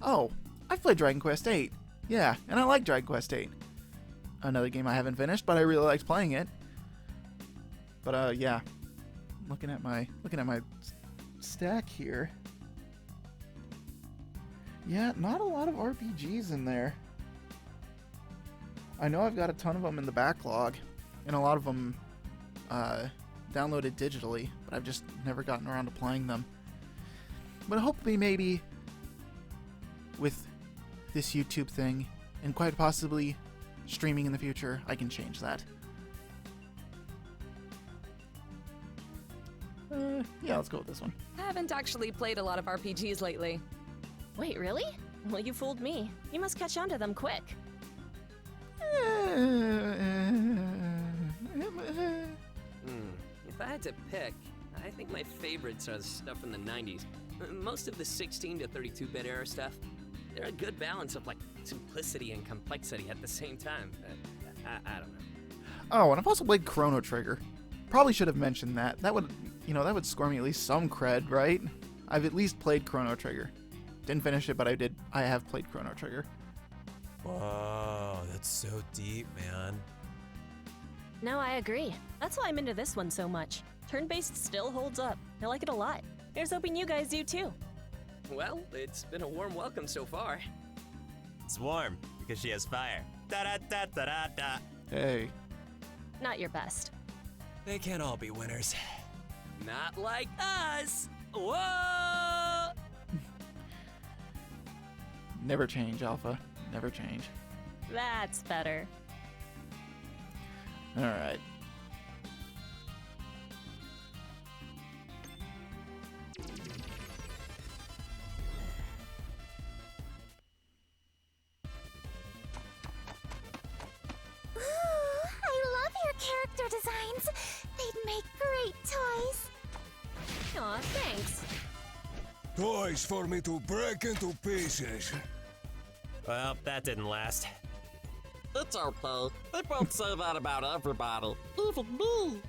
Oh, I've played Dragon Quest VIII. Yeah, and I like Dragon Quest VIII. Another game I haven't finished, but I really liked playing it. But yeah, looking at my stack here. Yeah, not a lot of RPGs in there. I know I've got a ton of them in the backlog, and a lot of them downloaded digitally, but I've just never gotten around to playing them. But hopefully maybe with this YouTube thing, and quite possibly streaming in the future, I can change that. Yeah, let's go with this one. I haven't actually played a lot of RPGs lately. Wait, really? Well, you fooled me. You must catch on to them quick. If I had to pick, I think my favorites are the stuff from the 90s. Most of the 16 to 32-bit era stuff, they're a good balance of like simplicity and complexity at the same time. I don't know. Oh, and I've also played Chrono Trigger. Probably should have mentioned that. That would score me at least some cred, right? I've at least played Chrono Trigger. Didn't finish it, but I have played Chrono Trigger. Whoa, that's so deep, man. No, I agree. That's why I'm into this one so much. Turn-based still holds up. I like it a lot. Here's hoping you guys do too. Well, it's been a warm welcome so far. It's warm because she has fire. Da-da-da-da-da-da. Hey. Not your best. They can't all be winners. Not like us. Whoa! Never change, Alpha. Never change. That's better. All right. Character designs. They'd make great toys. Aw, thanks. Toys for me to break into pieces. Well, that didn't last. It's okay. They both say that about everybody, even me.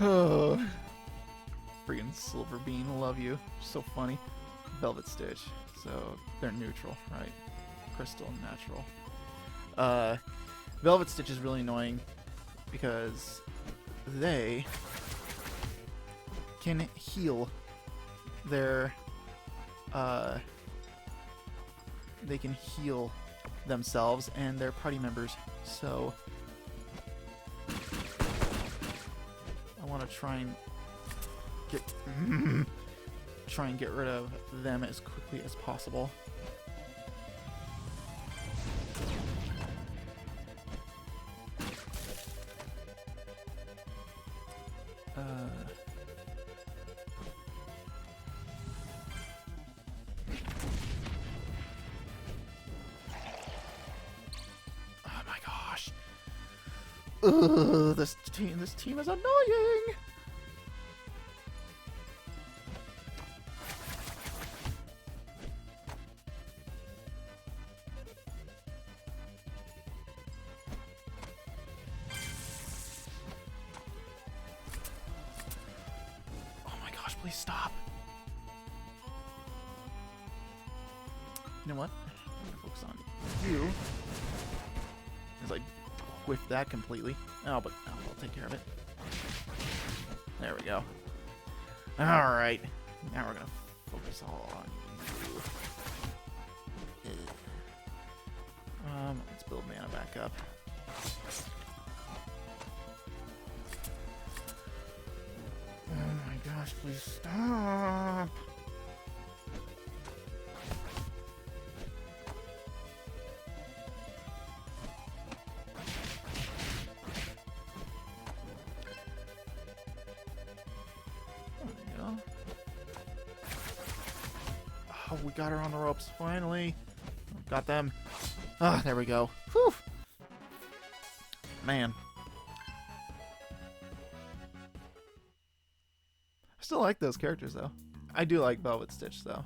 Oh, freaking Silver Bean, love you. So funny. Velvet Stitch. So they're neutral, right? Crystal and natural. Velvet Stitch is really annoying because they can heal their they can heal themselves and their party members, so I want to try and get rid of them as quickly as possible. Ugh, this team is annoying. please stop. You know what? I'm gonna focus on you. As I whiff that completely. Oh, but I'll take care of it. There we go. Alright. Now we're gonna focus all on you. Let's build mana back up. Oh my gosh, please stop! Oh, we got her on the ropes, finally. Got them. Ah, there we go. Whew. Man. I still like those characters, though. I do like Velvet Stitch, though.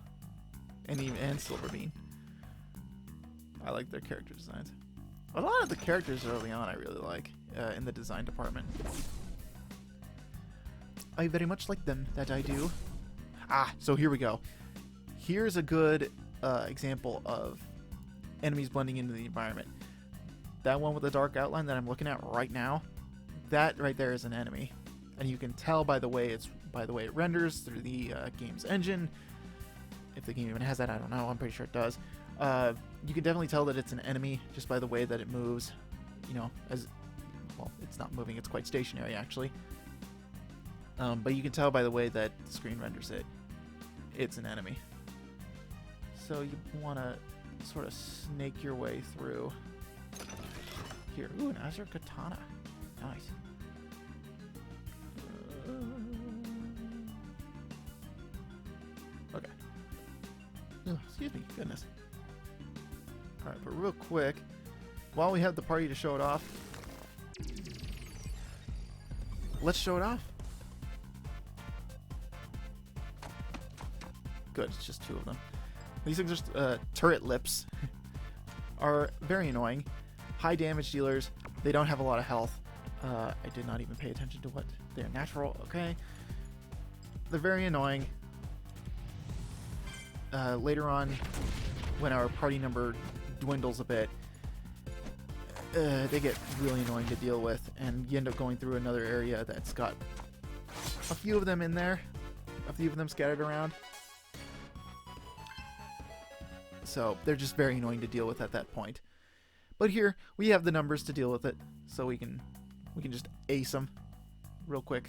And Silverbean. I like their character designs. A lot of the characters early on I really like in the design department. I very much like them, that I do. Ah, so here we go. Here's a good example of enemies blending into the environment. That one with the dark outline that I'm looking at right now, that right there is an enemy, and you can tell by the way it renders through the game's engine. If the game even has that, I don't know. I'm pretty sure it does. You can definitely tell that it's an enemy just by the way that it moves. You know, as well, it's not moving; it's quite stationary actually. But you can tell by the way that the screen renders it, it's an enemy. So you want to sort of snake your way through. Here, ooh, an Azure Katana. Nice. Okay. Oh, excuse me, goodness. Alright, but real quick, while we have the party to show it off, let's show it off. Good, it's just two of them. These things are just turret lips. Are very annoying. High damage dealers. They don't have a lot of health. I did not even pay attention to what they're natural. Okay. They're very annoying. Later on, when our party number dwindles a bit, they get really annoying to deal with, and you end up going through another area that's got a few of them in there, a few of them scattered around. So they're just very annoying to deal with at that point. But here we have the numbers to deal with it, so we can just ace them real quick.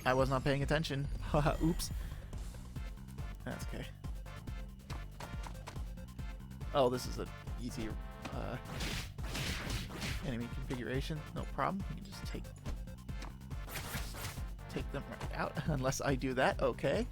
I was not paying attention. Haha, oops. That's okay. Oh, this is an easier enemy configuration. No problem. You can just take them right out, unless I do that. Okay.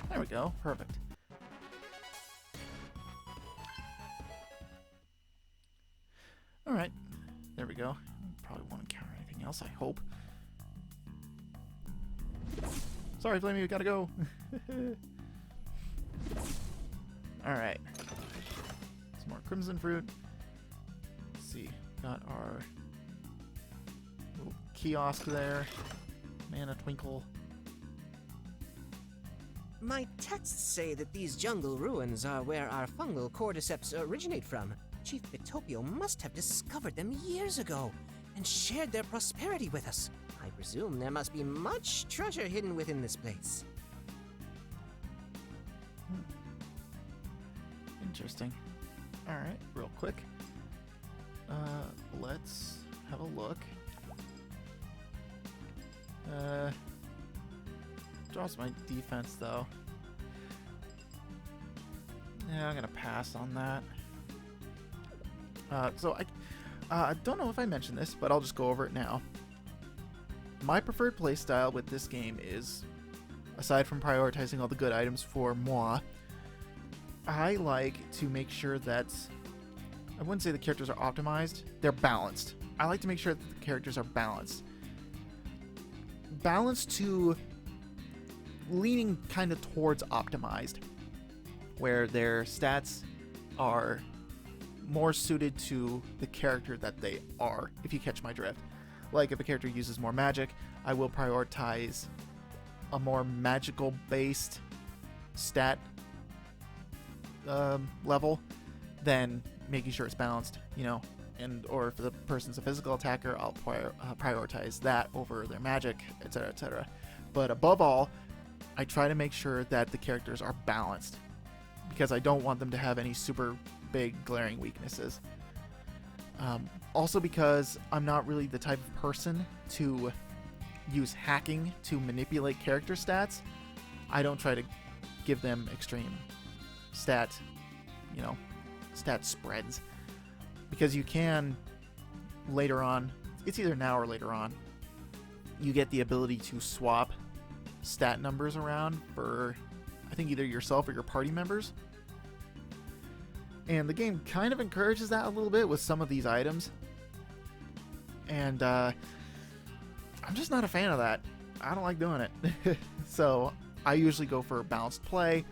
There we go. Perfect. Alright. There we go. Probably won't encounter anything else, I hope. Sorry, Flamey, we gotta go. Alright. Some more Crimson Fruit. Let's see. Got our little kiosk there. Mana Twinkle. My texts say that these jungle ruins are where our fungal cordyceps originate from. Chief Bitopio must have discovered them years ago and shared their prosperity with us. I presume there must be much treasure hidden within this place. Interesting. Alright, real quick. Let's have a look. Draws my defense though. Yeah, I'm gonna pass on that. So I don't know if I mentioned this, but I'll just go over it now. My preferred playstyle with this game is, aside from prioritizing all the good items for moi, I like to make sure that, I wouldn't say the characters are optimized, they're balanced. I like to make sure that the characters are balanced. Balanced to leaning kind of towards optimized, where their stats are more suited to the character that they are, if you catch my drift. Like, if a character uses more magic, I will prioritize a more magical based stat level than making sure it's balanced, you know. And or if the person's a physical attacker, I'll prioritize that over their magic, etc., etc. But above all, I try to make sure that the characters are balanced, because I don't want them to have any super big glaring weaknesses. Also because I'm not really the type of person to use hacking to manipulate character stats. I don't try to give them extreme stat spreads, because you can later on, it's either now or later on, you get the ability to swap stat numbers around for, I think, either yourself or your party members. And the game kind of encourages that a little bit with some of these items. And I'm just not a fan of that. I don't like doing it. So I usually go for balanced play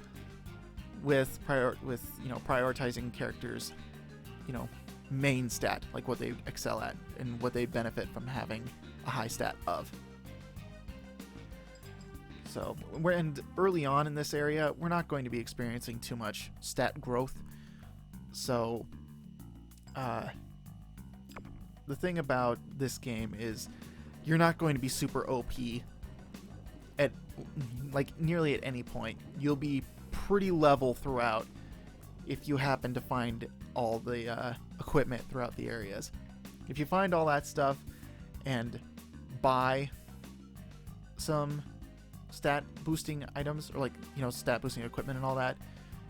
with prioritizing characters, main stat, like what they excel at and what they benefit from having a high stat of. So and early on in this area, we're not going to be experiencing too much stat growth. So the thing about this game is you're not going to be super OP at nearly at any point. You'll be pretty level throughout if you happen to find all the equipment throughout the areas. If you find all that stuff and buy some stat boosting items, or stat boosting equipment and all that,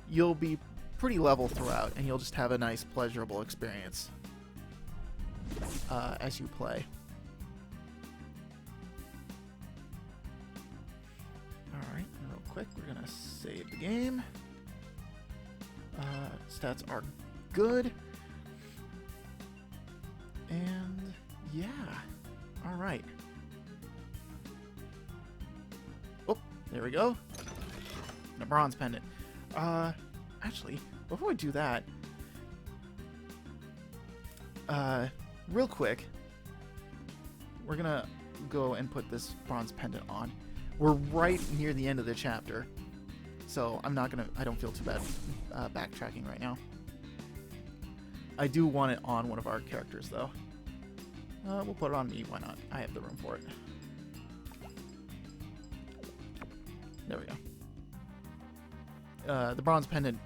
you'll be pretty level throughout, and you'll just have a nice pleasurable experience as you play. Alright, real quick, we're gonna save the game. Stats are good. And yeah. Alright. Oh, there we go. The bronze pendant. Actually, before we do that, real quick, we're gonna go and put this bronze pendant on. We're right near the end of the chapter, so I don't feel too bad backtracking right now. I do want it on one of our characters, though. We'll put it on me, why not? I have the room for it. There we go. The bronze pendant,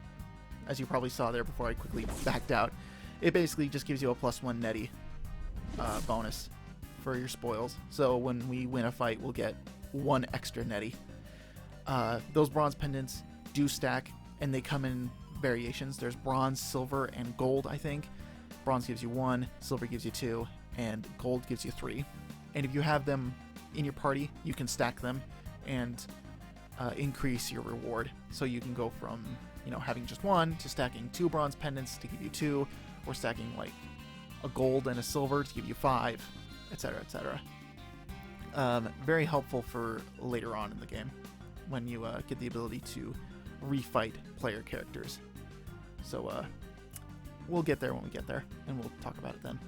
as you probably saw there before I quickly backed out, it basically just gives you a +1 netty bonus for your spoils. So when we win a fight, we'll get 1 extra netty. Those bronze pendants do stack, and they come in variations. There's bronze, silver, and gold, I think. Bronze gives you 1, silver gives you 2, and gold gives you 3. And if you have them in your party, you can stack them and increase your reward. So you can go from having just 1 to stacking 2 bronze pendants to give you 2, or stacking like a gold and a silver to give you 5, etc., etc. Very helpful for later on in the game when you get the ability to refight player characters. So we'll get there when we get there, and we'll talk about it then.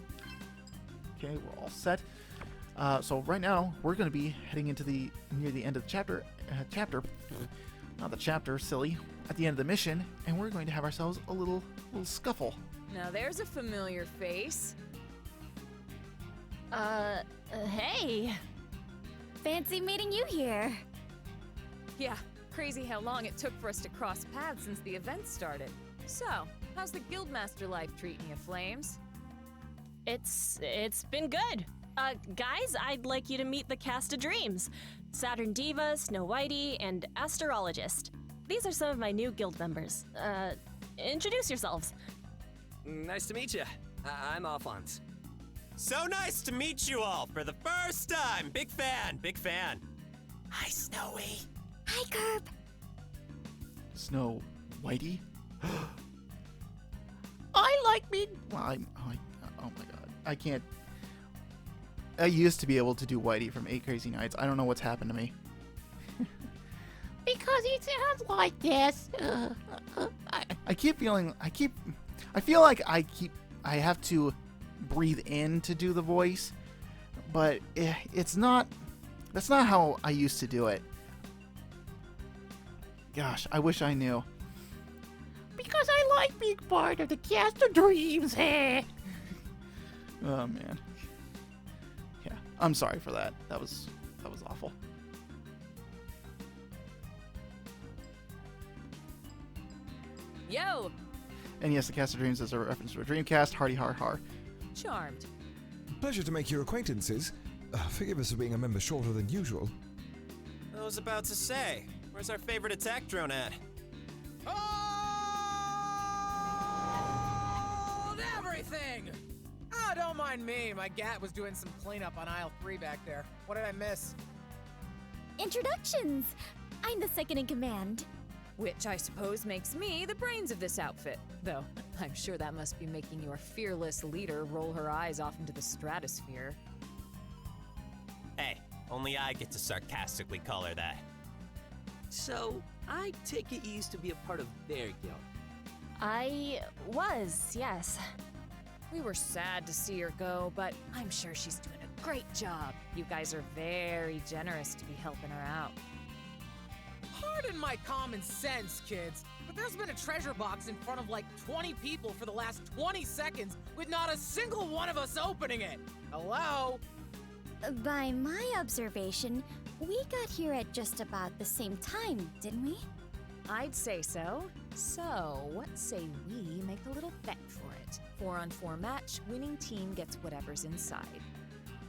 Okay, we're all set. So right now we're going to be heading into near the end of the chapter. Not the chapter, silly. At the end of the mission, and we're going to have ourselves a little scuffle. Now there's a familiar face. Hey. Fancy meeting you here. Yeah, crazy how long it took for us to cross paths since the event started. So, how's the Guildmaster life treating you, Flames? It's been good. Guys, I'd like you to meet the Cast of Dreams. Saturn Diva, Snow Whitey, and Astrologist. These are some of my new guild members. introduce yourselves. Nice to meet you. I'm Alphonse. So nice to meet you all for the first time. Big fan, big fan. Hi, Snowy. Hi, Curb. Snow Whitey? I like me. Well, oh my god. I can't. I used to be able to do Whitey from 8 Crazy Nights. I don't know what's happened to me. Because he sounds like this. I keep feeling. I feel like I have to breathe in to do the voice, but it's not. That's not how I used to do it. Gosh, I wish I knew. Because I like being part of the cast of dreams, eh? Oh man. Yeah, I'm sorry for that. That was awful. Yo! And yes, the Cast of Dreams is a reference to a Dreamcast. Hardy har har. Charmed. Pleasure to make your acquaintances. Forgive us for being a member shorter than usual. I was about to say, where's our favorite attack drone at? Hold everything! Oh, don't mind me. My gat was doing some cleanup on aisle 3 back there. What did I miss? Introductions! I'm the second in command. Which I suppose makes me the brains of this outfit. Though, I'm sure that must be making your fearless leader roll her eyes off into the stratosphere. Hey, only I get to sarcastically call her that. So, I take it you used to be a part of their guild. I was, yes. We were sad to see her go, but I'm sure she's doing a great job. You guys are very generous to be helping her out. Pardon my common sense, kids, but there's been a treasure box in front of like 20 people for the last 20 seconds with not a single one of us opening it. Hello? By my observation, we got here at just about the same time, didn't we? I'd say so. So, what say we make a little bet for it? 4-on-4 match, winning team gets whatever's inside.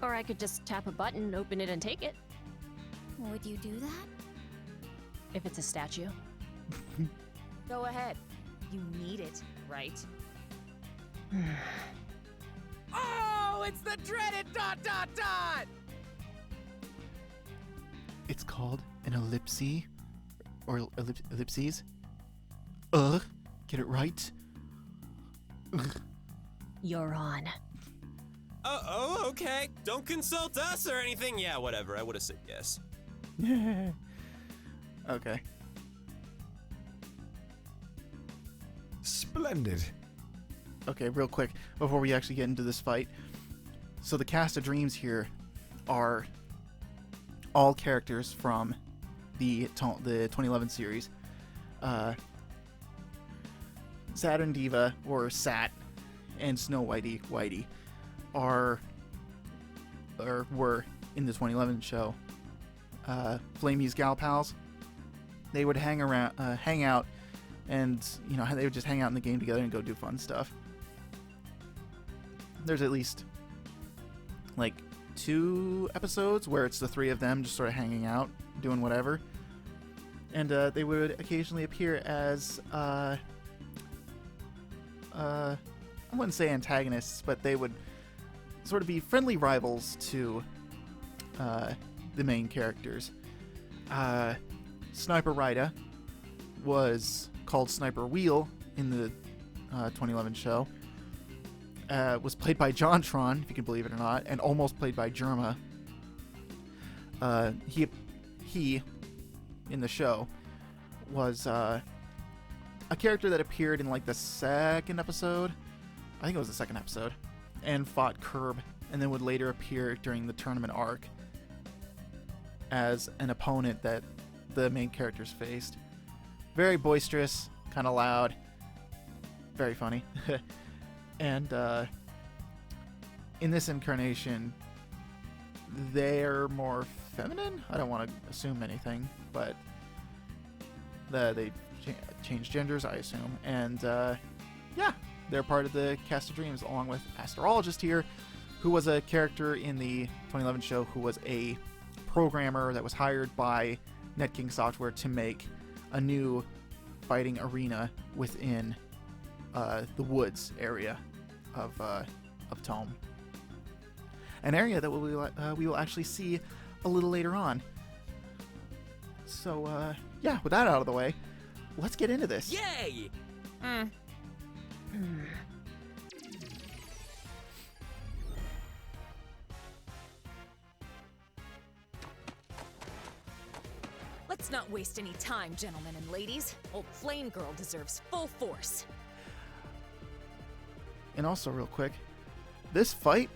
Or I could just tap a button, open it, and take it. Would you do that? If it's a statue. Go ahead. You need it, right? Oh, it's the dreaded ... It's called an ellipse, or ellipses. Get it right. You're on. Oh, okay. Don't consult us or anything. Yeah, whatever. I would have said yes. Okay. Splendid. Okay, real quick, before we actually get into this fight. So the Cast of Dreams here are all characters from the 2011 series. Saturn Diva, or Sat, and Snow Whitey were in the 2011 show. Flamey's gal pals. They would hang out, and they would just hang out in the game together and go do fun stuff. There's at least like 2 episodes where it's the 3 of them just sort of hanging out, doing whatever, and they would occasionally appear as I wouldn't say antagonists, but they would sort of be friendly rivals to the main characters. Sniper Ryder was called Sniper Wheel in the 2011 show. Was played by JonTron, if you can believe it or not, and almost played by Jerma. He in the show was a character that appeared in like the second episode. I think it was the second episode, and fought Curb, and then would later appear during the tournament arc as an opponent that the main characters faced. Very boisterous, kind of loud, very funny. And in this incarnation, they're more feminine. I don't want to assume anything, but they changed genders, I assume. And yeah, they're part of the Cast of Dreams, along with Astrologist here, who was a character in the 2011 show who was a programmer that was hired by NetKing Software to make a new fighting arena within the woods area of Tome. An area that we will actually see a little later on. So, yeah, with that out of the way, let's get into this. Yay! Let's not waste any time, gentlemen and ladies. Old Flame Girl deserves full force. And also, real quick, this fight,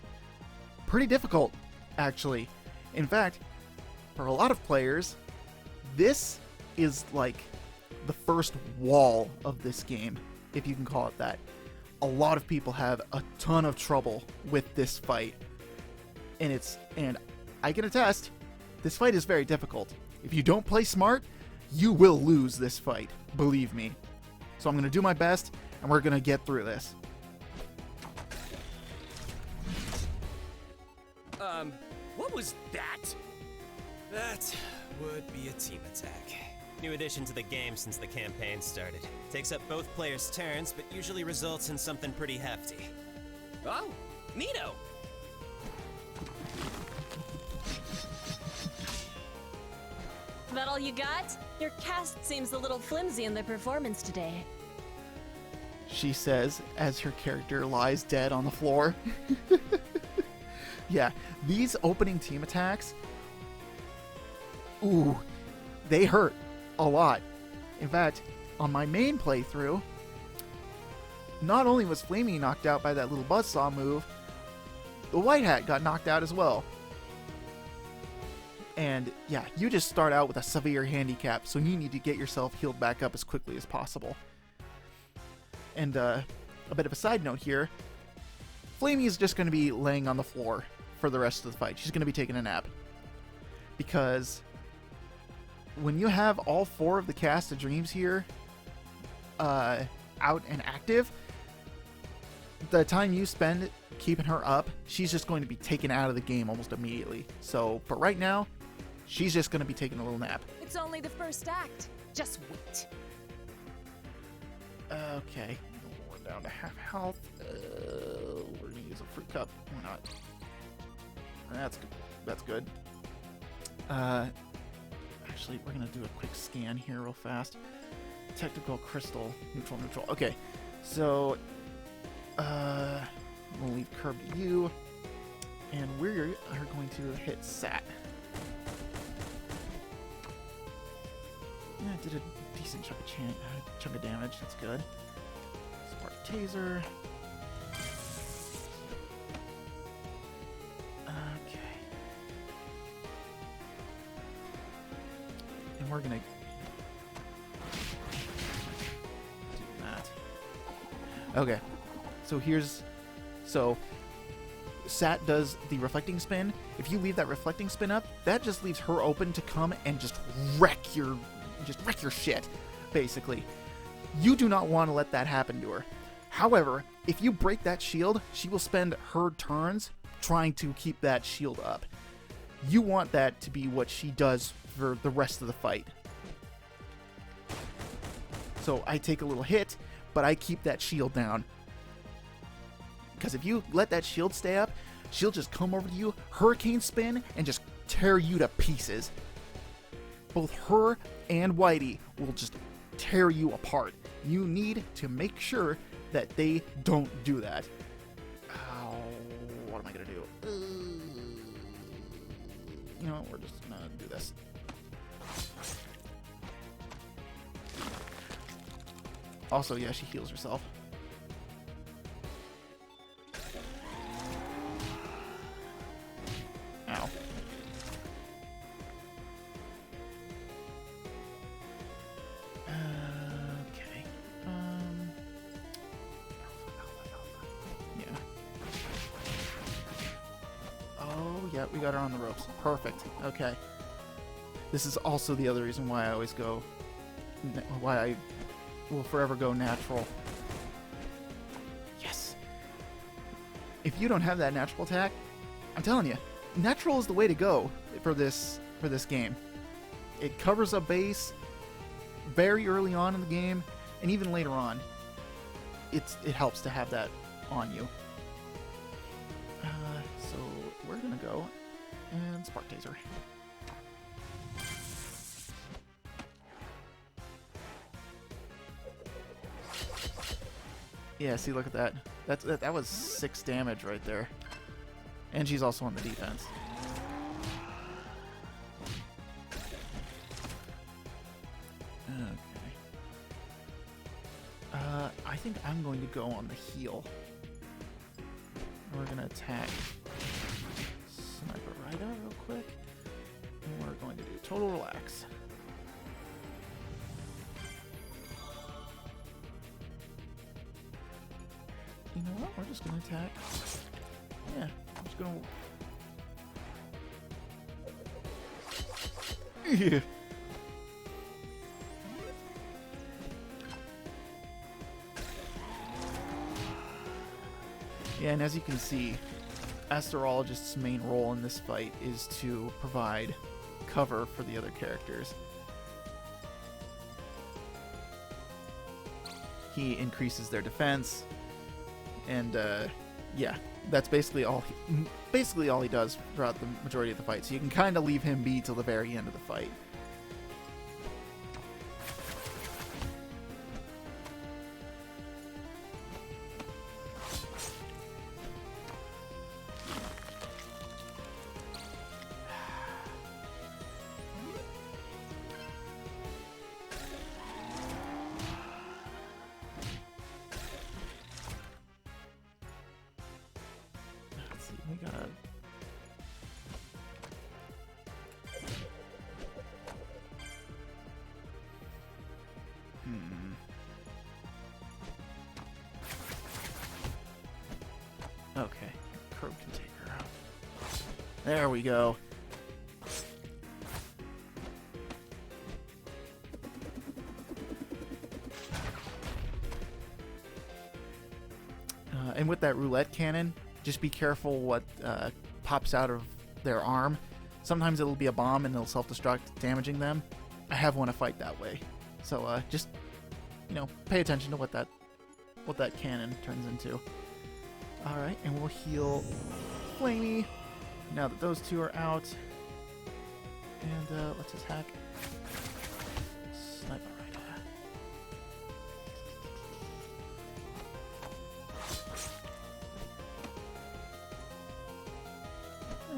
pretty difficult, actually. In fact, for a lot of players, this is like the first wall of this game, if you can call it that. A lot of people have a ton of trouble with this fight. And I can attest, this fight is very difficult. If you don't play smart, you will lose this fight, believe me. So I'm going to do my best, and we're going to get through this. What was that? That would be a team attack. New addition to the game since the campaign started. Takes up both players' turns, but usually results in something pretty hefty. Oh, neato! That all you got? Your cast seems a little flimsy in their performance today. She says as her character lies dead on the floor. Yeah, these opening team attacks, ooh, they hurt a lot. In fact, on my main playthrough, not only was Flamey knocked out by that little buzzsaw move, the White Hat got knocked out as well. And yeah, you just start out with a severe handicap, so you need to get yourself healed back up as quickly as possible. And a bit of a side note here, Flamey is just going to be laying on the floor for the rest of the fight. She's going to be taking a nap. Because when you have all 4 of the cast of dreams here out and active, the time you spend keeping her up, she's just going to be taken out of the game almost immediately. So, but right now, she's just going to be taking a little nap. It's only the first act. Just wait. Okay. We're down to half health. We're going to use a fruit cup. We're not. That's good. That's good. Actually, we're going to do a quick scan here real fast. Technical crystal. Neutral, neutral. Okay. So, we'll leave Curb to you. And we are going to hit Sat. Yeah, I did a decent chunk of damage. That's good. Spark Taser. Okay. And we're gonna do that. Okay. So Sat does the reflecting spin. If you leave that reflecting spin up, that just leaves her open to come and just wreck your shit, basically. You do not want to let that happen to her. However, if you break that shield, she will spend her turns trying to keep that shield up. You want that to be what she does for the rest of the fight. So I take a little hit, but I keep that shield down. Because if you let that shield stay up, she'll just come over to you, hurricane spin, and just tear you to pieces. Both her and Whitey will just tear you apart. You need to make sure that they don't do that. Oh, what am I going to do? You know, we're just going to do this. Also, yeah, she heals herself. Ow. Okay. Yeah. Oh, yeah, we got her on the ropes. Perfect. Okay. This is also the other reason why I always go... why I will forever go natural. Yes. If you don't have that natural attack, I'm telling you, natural is the way to go for this game. It covers a base very early on in the game, and even later on. it helps to have that on you. So we're gonna go and Spark Taser. Yeah, see, look at that. That was 6 damage right there. And she's also on the defense. Okay. I think I'm going to go on the heal. We're gonna attack Sniper Rida real quick. And we're going to do Total Relax. You know what? We're just gonna attack. Yeah, I'm just gonna. Yeah. Yeah, and as you can see, Astrologist's main role in this fight is to provide cover for the other characters. He increases their defense, and yeah, that's basically all he does throughout the majority of the fight. So you can kind of leave him be till the very end of the fight. We got Okay, Crow can take her out. There we go. And with that roulette cannon, just be careful what pops out of their arm. Sometimes it'll be a bomb and it'll self-destruct, damaging them. I have won a fight that way. So just, pay attention to what that cannon turns into. Alright, and we'll heal Flamey now that those two are out. And let's attack Sniper Rida.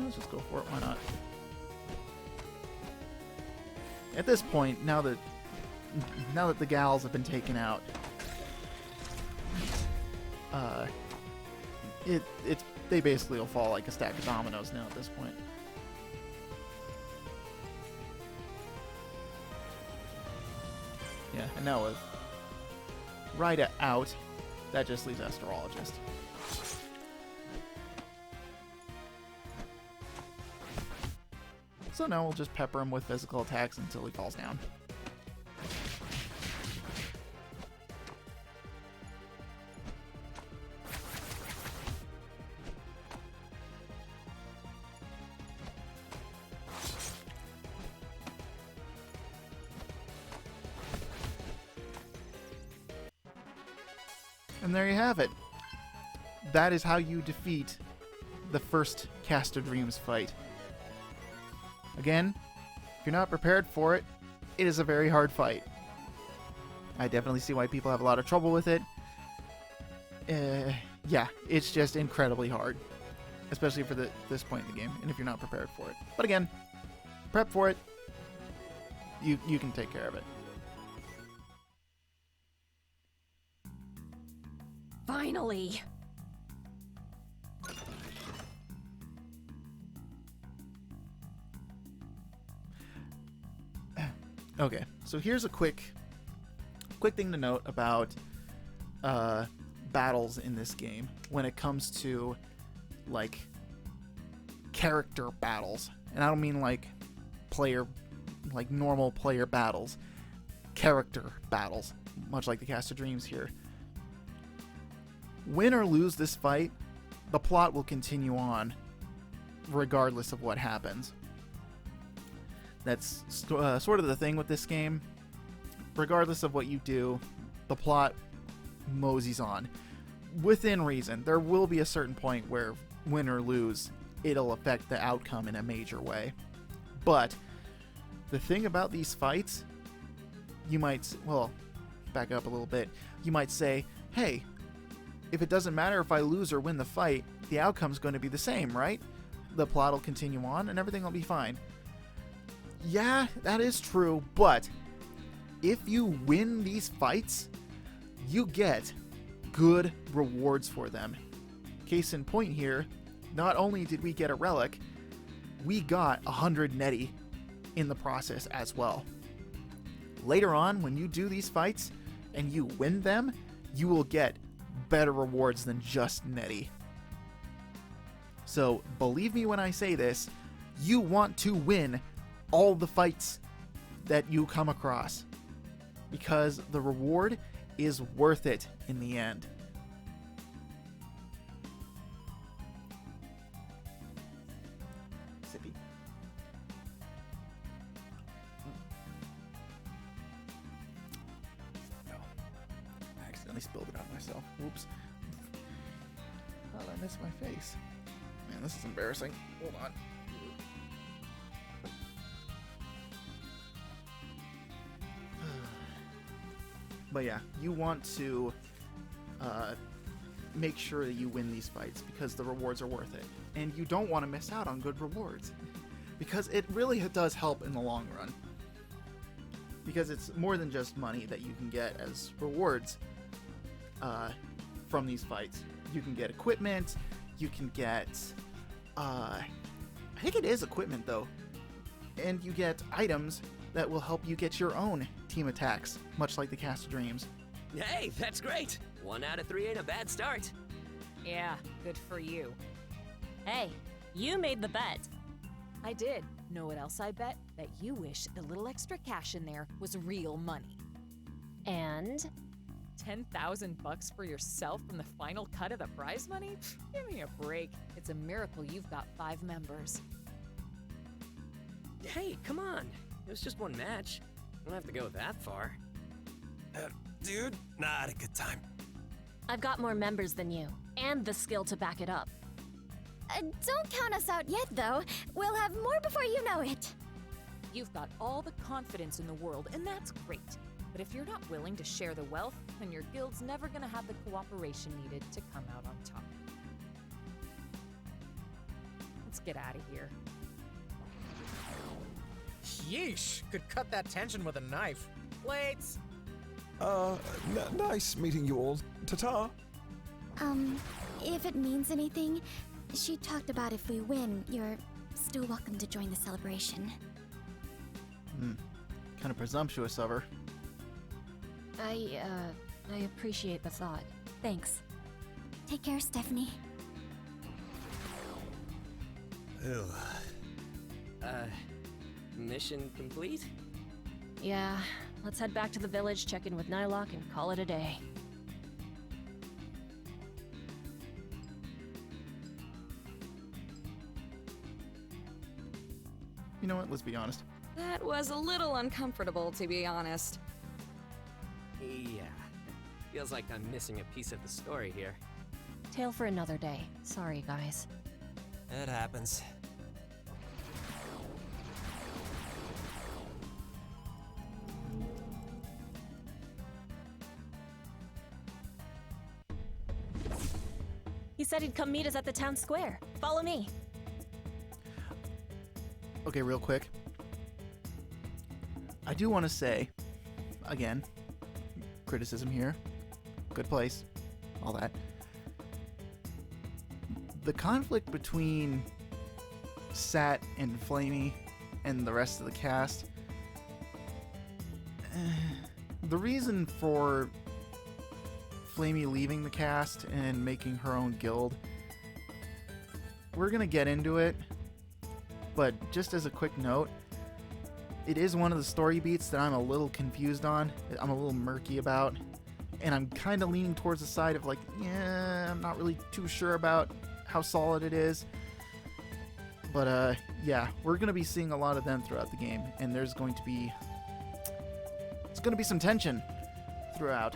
Let's just go for it, why not? At this point, now that the gals have been taken out, they basically will fall like a stack of dominoes now at this point. Yeah, and now with Rida out, that just leaves Astrologist. So now we'll just pepper him with physical attacks until he falls down. And there you have it. That is how you defeat the first Cast of Dreams fight. Again, if you're not prepared for it, it is a very hard fight. I definitely see why people have a lot of trouble with it. Yeah, it's just incredibly hard. Especially for this point in the game, and if you're not prepared for it. But again, prep for it. You can take care of it. Finally! Okay, so here's a quick thing to note about battles in this game when it comes to like character battles, and I don't mean like normal player battles, character battles, much like the Cast of Dreams here. Win or lose this fight, the plot will continue on regardless of what happens. That's sort of the thing with this game. Regardless of what you do, the plot moseys on. Within reason. There will be a certain point where, win or lose, it'll affect the outcome in a major way. But the thing about these fights, you might, well, back up a little bit. You might say, hey, if it doesn't matter if I lose or win the fight, the outcome's going to be the same, right? The plot will continue on and everything will be fine. Yeah, that is true, but if you win these fights, you get good rewards for them. Case in point here, not only did we get a relic, we got 100 neti in the process as well. Later on, when you do these fights and you win them, you will get better rewards than just neti. So believe me when I say this, you want to win all the fights that you come across, because the reward is worth it in the end. Sippy. No. I accidentally spilled it on myself. Whoops. How did I miss my face? Man, this is embarrassing. Hold on. But yeah, you want to make sure that you win these fights because the rewards are worth it. And you don't want to miss out on good rewards because it really does help in the long run. Because it's more than just money that you can get as rewards from these fights. You can get equipment, you can get... I think it is equipment though. And you get items that will help you get your own team attacks, much like the Cast of Dreams. Hey, that's great. 1 out of 3 ain't a bad start. Yeah, good for you. Hey, you made the bet. I did. Know what else I bet? That you wish the little extra cash in there was real money. And? 10,000 bucks for yourself from the final cut of the prize money? Give me a break. It's a miracle you've got 5 members. Hey, come on. It was just one match. Don't have to go that far. Dude, not a good time. I've got more members than you, and the skill to back it up. Don't count us out yet, though. We'll have more before you know it. You've got all the confidence in the world, and that's great. But if you're not willing to share the wealth, then your guild's never gonna have the cooperation needed to come out on top. Let's get out of here. Yeesh, could cut that tension with a knife. Plates! Nice meeting you all. Ta-ta. If it means anything, she talked about if we win, you're still welcome to join the celebration. Kind of presumptuous of her. I appreciate the thought. Thanks. Take care, Stephanie. Ew. Mission complete? Yeah, let's head back to the village, check in with Nylock, and call it a day. You know what? Let's be honest. That was a little uncomfortable, to be honest. Yeah. Feels like I'm missing a piece of the story here. Tale for another day. Sorry, guys. It happens. He said he'd come meet us at the town square. Follow me. Okay, real quick. I do want to say, again, criticism here. Good place. All that. The conflict between Sat and Flamey and the rest of the cast. The reason for Flamey leaving the cast and making her own guild, we're gonna get into it, but just as a quick note, it is one of the story beats that I'm a little confused on, I'm a little murky about, and I'm kind of leaning towards the side of like, yeah, I'm not really too sure about how solid it is. But yeah, we're gonna be seeing a lot of them throughout the game, and there's going to be some tension throughout.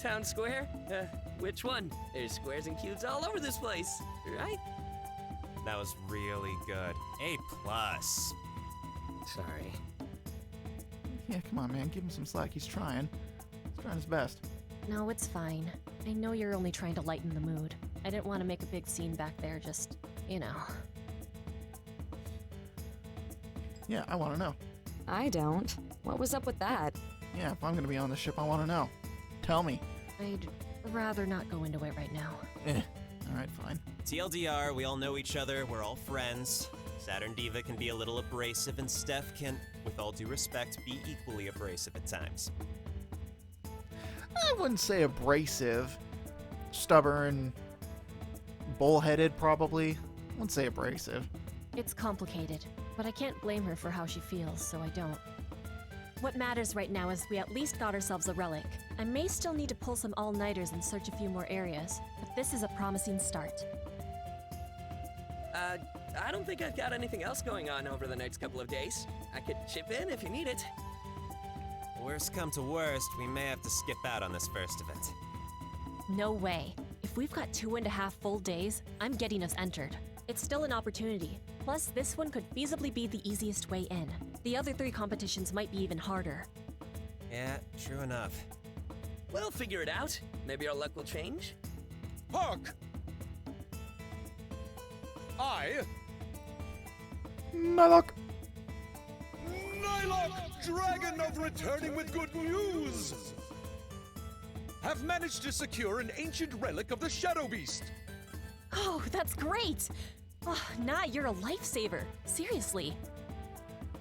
Town square? Which one? There's squares and cubes all over this place, right? That was really good. A+. Sorry. Yeah, come on, man. Give him some slack. He's trying. He's trying his best. No, it's fine. I know you're only trying to lighten the mood. I didn't want to make a big scene back there, just, you know. Yeah, I want to know. I don't. What was up with that? Yeah, if I'm going to be on the ship, I want to know. Tell me. I'd rather not go into it right now. Alright, fine. TLDR, we all know each other, we're all friends. Saturn Diva can be a little abrasive, and Steph can, with all due respect, be equally abrasive at times. I wouldn't say abrasive. Stubborn. Bullheaded, probably. I wouldn't say abrasive. It's complicated, but I can't blame her for how she feels, so I don't. What matters right now is we at least got ourselves a relic. I may still need to pull some all-nighters and search a few more areas, but this is a promising start. I don't think I've got anything else going on over the next couple of days. I could chip in if you need it. Worst come to worst, we may have to skip out on this first event. No way. If we've got 2.5 full days, I'm getting us entered. It's still an opportunity. Plus, this one could feasibly be the easiest way in. The other 3 competitions might be even harder. Yeah, true enough. We'll figure it out. Maybe our luck will change. Hark! Nylok! Nylok, Dragon of Returning with Good News! Have managed to secure an ancient relic of the Shadow Beast. Oh, that's great! Oh, Nye, you're a lifesaver. Seriously.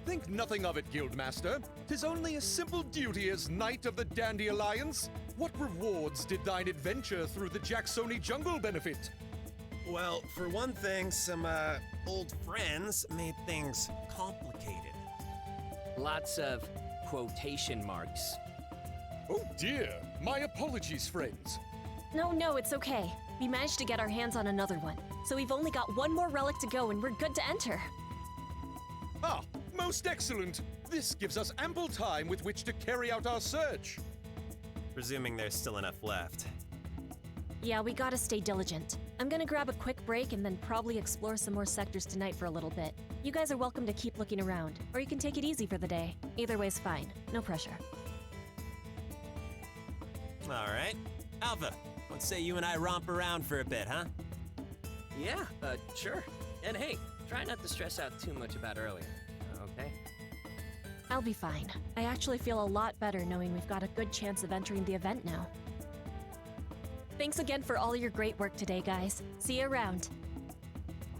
Think nothing of it, Guildmaster. 'Tis only a simple duty as Knight of the Dandy Alliance. What rewards did thine adventure through the Jacksoni jungle benefit? Well, for one thing, some, old friends made things complicated. Lots of quotation marks. Oh dear, my apologies, friends. No, it's okay. We managed to get our hands on another one, so we've only got one more relic to go and we're good to enter. Ah, most excellent. This gives us ample time with which to carry out our search. Presuming there's still enough left. Yeah, we gotta stay diligent. I'm gonna grab a quick break and then probably explore some more sectors tonight for a little bit. You guys are welcome to keep looking around, or you can take it easy for the day. Either way's fine. No pressure. Alright. Alpha, let's say you and I romp around for a bit, huh? Yeah, sure. And hey, try not to stress out too much about earlier, okay? I'll be fine. I actually feel a lot better knowing we've got a good chance of entering the event now. Thanks again for all your great work today, guys. See you around.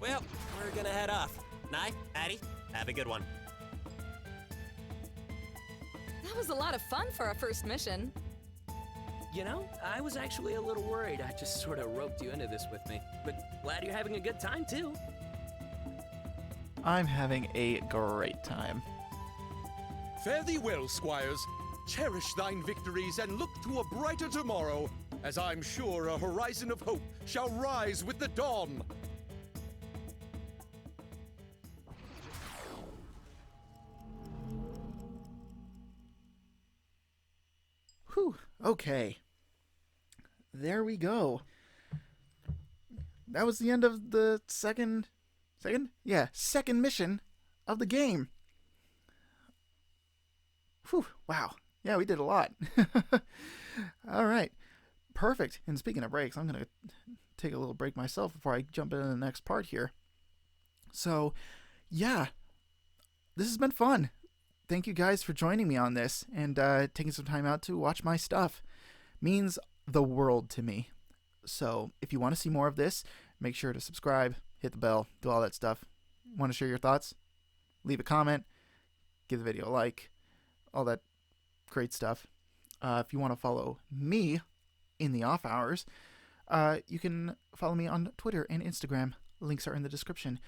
Well, we're gonna head off. Nye, Addie, have a good one. That was a lot of fun for our first mission. You know, I was actually a little worried I just sort of roped you into this with me. But glad you're having a good time, too. I'm having a great time. Fare thee well, squires. Cherish thine victories and look to a brighter tomorrow, as I'm sure a horizon of hope shall rise with the dawn. Whew, okay. There we go. That was the end of the second mission of the game. Whew, wow. Yeah, we did a lot. All right. Perfect. And speaking of breaks, I'm going to take a little break myself before I jump into the next part here. So, yeah. This has been fun. Thank you guys for joining me on this and taking some time out to watch my stuff. Means the world to me. So, if you want to see more of this, make sure to subscribe, hit the bell, do all that stuff. Want to share your thoughts? Leave a comment, give the video a like, all that great stuff. If you want to follow me in the off hours, you can follow me on Twitter and Instagram. Links are in the description,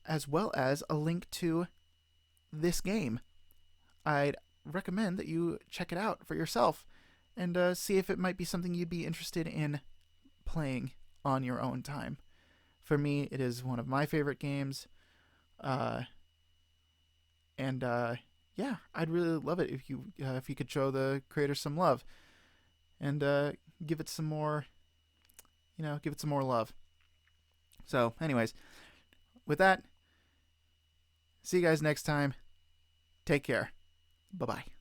as well as a link to this game. I'd recommend that you check it out for yourself and see if it might be something you'd be interested in playing on your own time. For me, it is one of my favorite games. Yeah, I'd really love it if you could show the creators some love. and give it some more, give it some more love. So, anyways, with that, see you guys next time. Take care. Bye-bye.